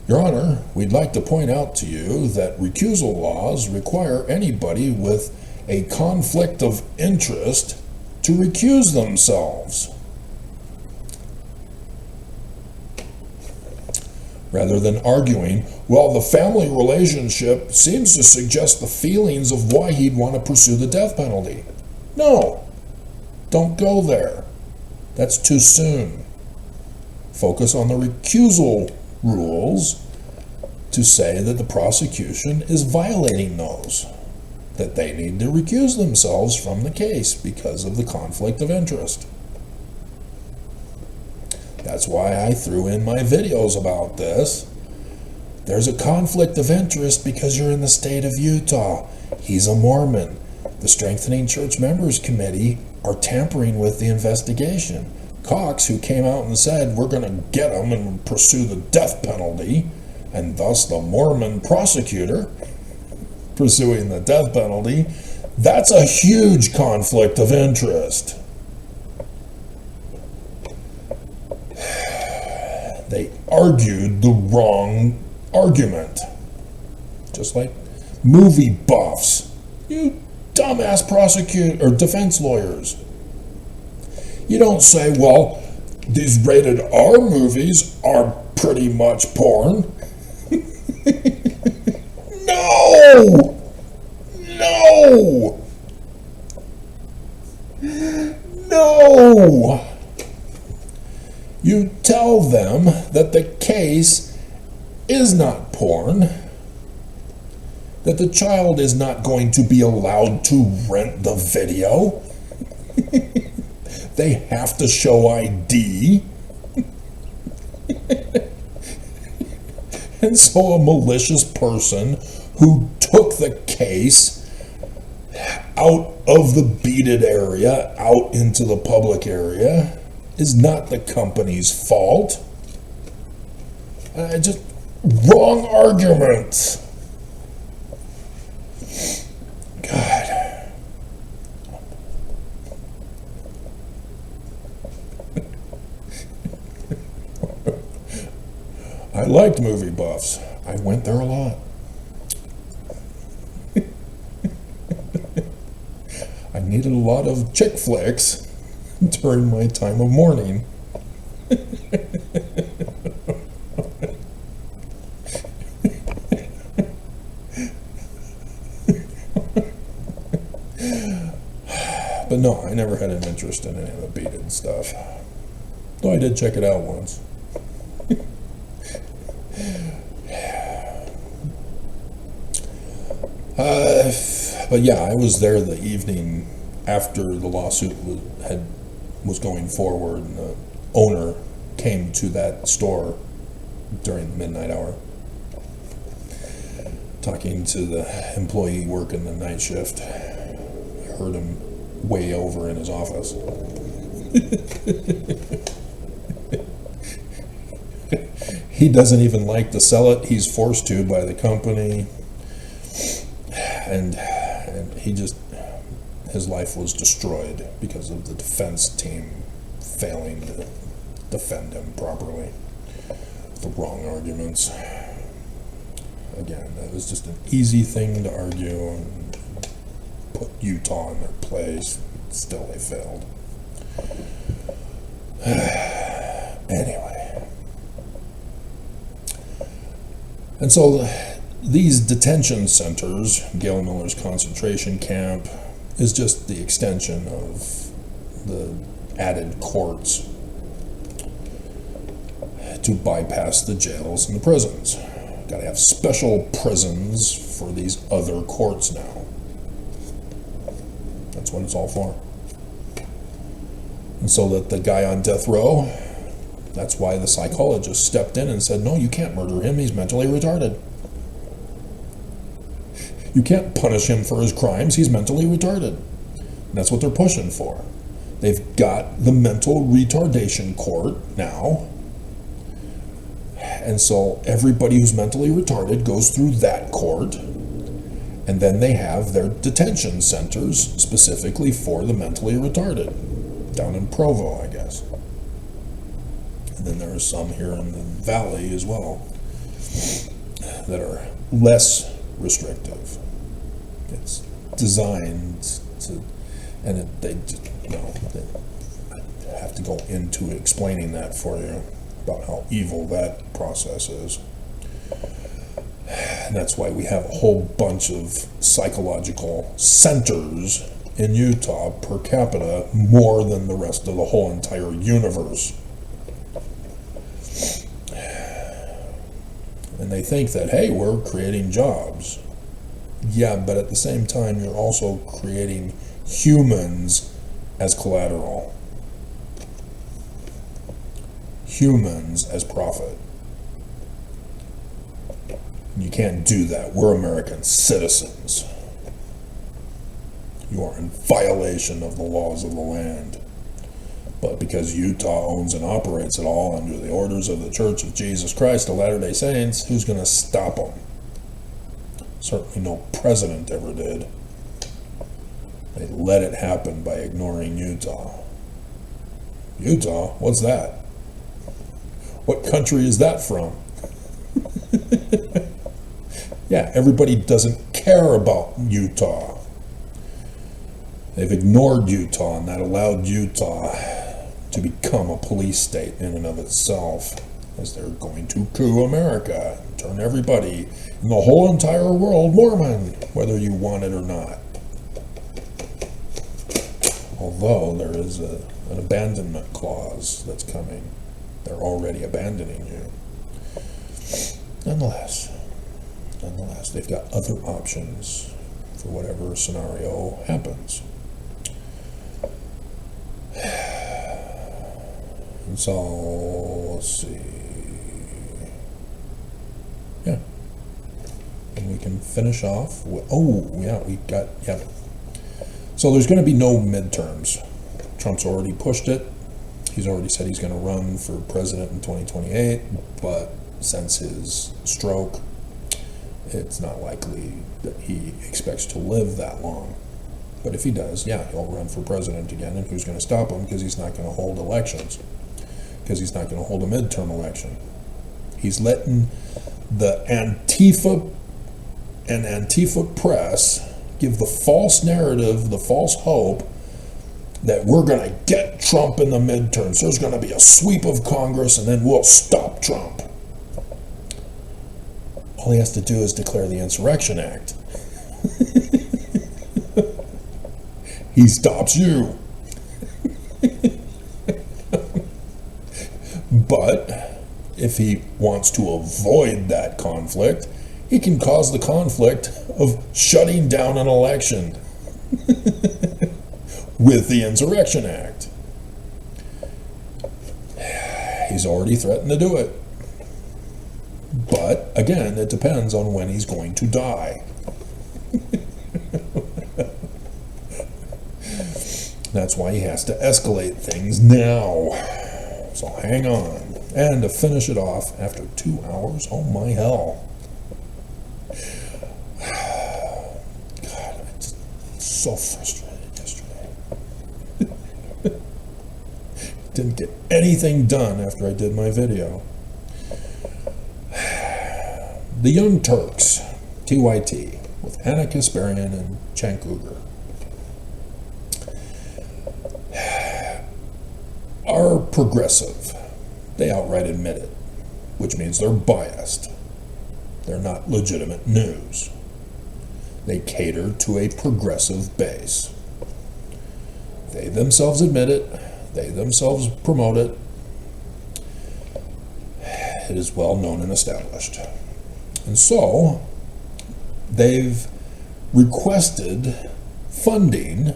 Your Honor, we'd like to point out to you that recusal laws require anybody with a conflict of interest to recuse themselves. Rather than arguing, well, the family relationship seems to suggest the feelings of why he'd want to pursue the death penalty. No, don't go there. That's too soon. Focus on the recusal rules to say that the prosecution is violating those, that they need to recuse themselves from the case because of the conflict of interest. That's why I threw in my videos about this. There's a conflict of interest because you're in the state of Utah. He's a Mormon. The Strengthening Church Members Committee are tampering with the investigation. Cox, who came out and said, we're going to get him and pursue the death penalty, and thus the Mormon prosecutor pursuing the death penalty, that's a huge conflict of interest. They argued the wrong argument. Just like movie buffs. You dumbass prosecutor or defense lawyers. You don't say, well, these rated R movies are pretty much porn. No! No! No! You tell them that the case is not porn, that the child is not going to be allowed to rent the video. They have to show ID. And so a malicious person who took the case out of the beaded area, out into the public area, is not the company's fault. Just wrong arguments. God. I liked movie buffs. I went there a lot. I needed a lot of chick flicks during my time of mourning. But no, I never had an interest in any of the beaded stuff. Though I did check it out once. But yeah, I was there the evening after the lawsuit was going forward, and the owner came to that store during the midnight hour, talking to the employee working the night shift. I heard him way over in his office. He doesn't even like to sell it. He's forced to by the company. And he just, his life was destroyed because of the defense team failing to defend him properly with the wrong arguments. Again, that was just an easy thing to argue and put Utah in their place. Still, they failed. Anyway. And so these detention centers, Gail Miller's concentration camp, is just the extension of the added courts to bypass the jails and the prisons. Got to have special prisons for these other courts now. That's what it's all for. And so that the guy on death row, that's why the psychologist stepped in and said, no, you can't murder him, he's mentally retarded. You can't punish him for his crimes, he's mentally retarded. And that's what they're pushing for. They've got the mental retardation court now. And so everybody who's mentally retarded goes through that court. And then they have their detention centers specifically for the mentally retarded. Down in Provo, I guess. And then there are some here in the valley as well. that are less restrictive. It's designed to, and they I have to go into explaining that for you about how evil that process is. And that's why we have a whole bunch of psychological centers in Utah per capita, more than the rest of the whole entire universe. And they think that, hey, we're creating jobs. Yeah, but at the same time, you're also creating humans as collateral. Humans as profit. And you can't do that. We're American citizens. You are in violation of the laws of the land. But because Utah owns and operates it all under the orders of the Church of Jesus Christ of Latter-day Saints, who's going to stop them? Certainly no president ever did. They let it happen by ignoring Utah. Utah? What's that? What country is that from? Yeah, everybody doesn't care about Utah. They've ignored Utah, and that allowed Utah to become a police state in and of itself, as they're going to coup America, turn everybody in the whole entire world Mormon, whether you want it or not. Although there is an abandonment clause that's coming. They're already abandoning you. Nonetheless, they've got other options for whatever scenario happens. And so, let's see. Yeah. And we can finish off with, So there's going to be no midterms. Trump's already pushed it. He's already said he's going to run for president in 2028, but since his stroke, it's not likely that he expects to live that long. But if he does, yeah, he'll run for president again, and who's going to stop him? Because he's not going to hold elections. Because he's not going to hold a midterm election. He's letting the Antifa and Antifa press give the false narrative, the false hope, that we're going to get Trump in the midterms. There's going to be a sweep of Congress, and then we'll stop Trump. All he has to do is declare the Insurrection Act. He stops you. But if he wants to avoid that conflict, he can cause the conflict of shutting down an election with the Insurrection Act. He's already threatened to do it. But, again, it depends on when he's going to die. That's why he has to escalate things now. So hang on. And to finish it off, after 2 hours, oh my hell. God, I'm just so frustrated yesterday. Didn't get anything done after I did my video. The Young Turks, TYT, with Anna Kasparian and Cenk Uygur, are progressive. They outright admit it, which means they're biased. They're not legitimate news. They cater to a progressive base. They themselves admit it. They themselves promote it. It is well known and established. And so, they've requested funding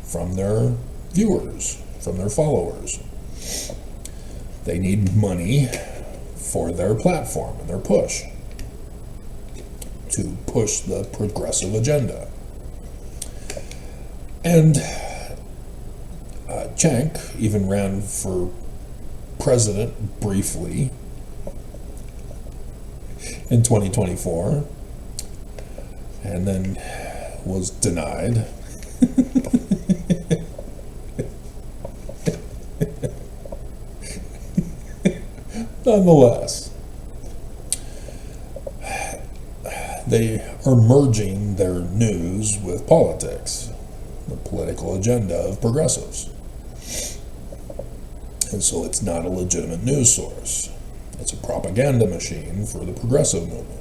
from their viewers, from their followers. They need money for their platform and their push, to push the progressive agenda. And Cenk even ran for president briefly in 2024, and then was denied. Nonetheless, they are merging their news with politics, the political agenda of progressives. And so it's not a legitimate news source. It's a propaganda machine for the progressive movement.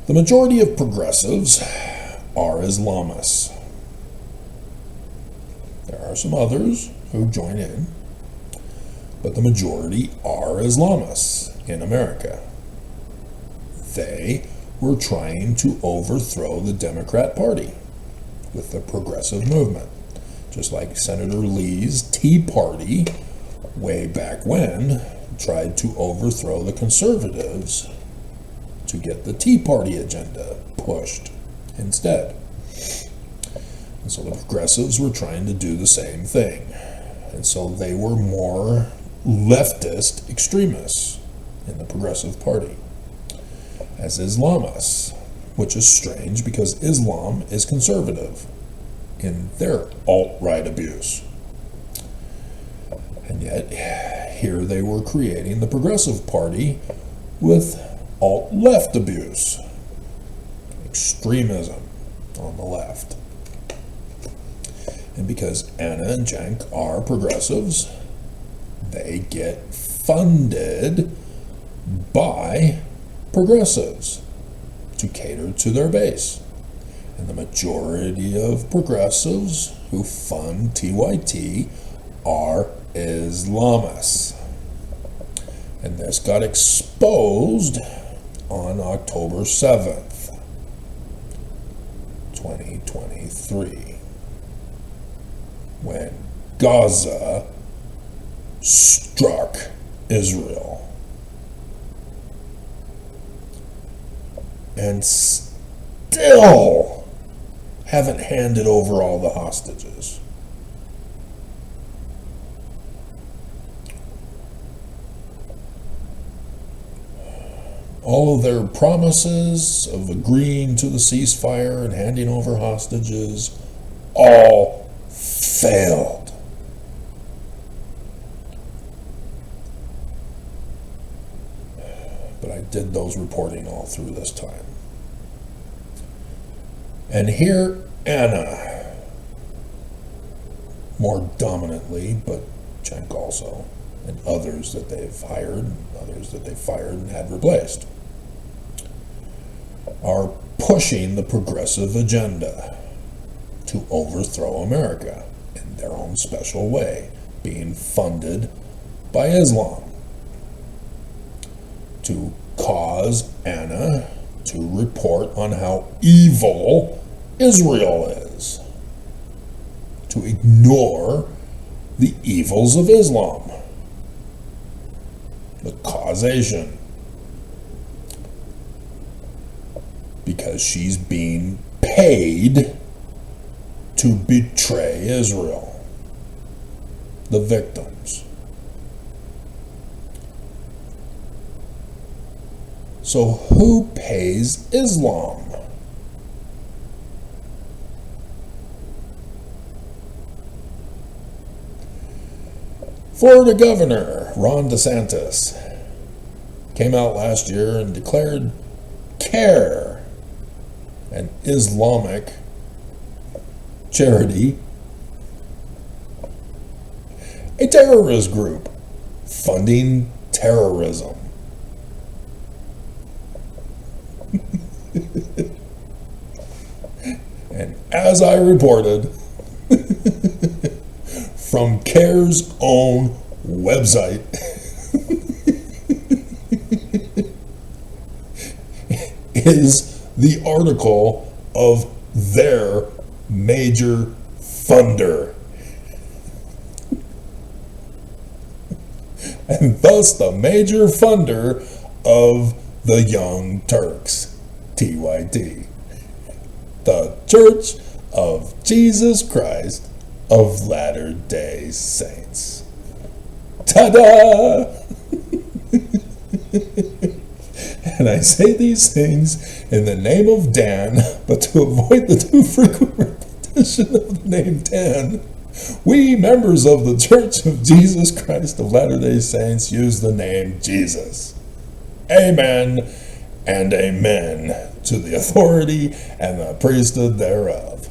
The majority of progressives are Islamists. There are some others who join in, but the majority are Islamists in America. They were trying to overthrow the Democrat Party with the progressive movement, just like Senator Lee's Tea Party way back when tried to overthrow the conservatives to get the Tea Party agenda pushed instead. And so the progressives were trying to do the same thing. And so they were more leftist extremists in the Progressive Party as Islamists, which is strange because Islam is conservative in their alt-right abuse. And yet, here they were creating the Progressive Party with alt-left abuse, extremism on the left. And because Anna and Cenk are progressives, they get funded by progressives to cater to their base. And the majority of progressives who fund TYT are Islamists. And this got exposed on October 7th, 2023, when Gaza struck Israel. And still haven't handed over all the hostages. All of their promises of agreeing to the ceasefire and handing over hostages all failed. But I did those reporting all through this time. And here Anna, more dominantly, but Cenk also, and others that they've hired, and others that they've fired and had replaced, are pushing the progressive agenda to overthrow America in their own special way, being funded by Islam, to cause Anna to report on how evil Israel is, to ignore the evils of Islam, the causation, because she's being paid to betray Israel, the victims. So who pays Islam? Florida Governor Ron DeSantis came out last year and declared CARE, an Islamic charity, a terrorist group funding terrorism. And as I reported, from CARE's own website, is the article of their major funder. And thus the major funder of the Young Turks, TYT, the Church of Jesus Christ of Latter-day Saints. Ta-da! And I say these things in the name of Dan, but to avoid the too frequent repetition of the name Dan, we members of the Church of Jesus Christ of Latter-day Saints use the name Jesus. Amen and amen to the authority and the priesthood thereof.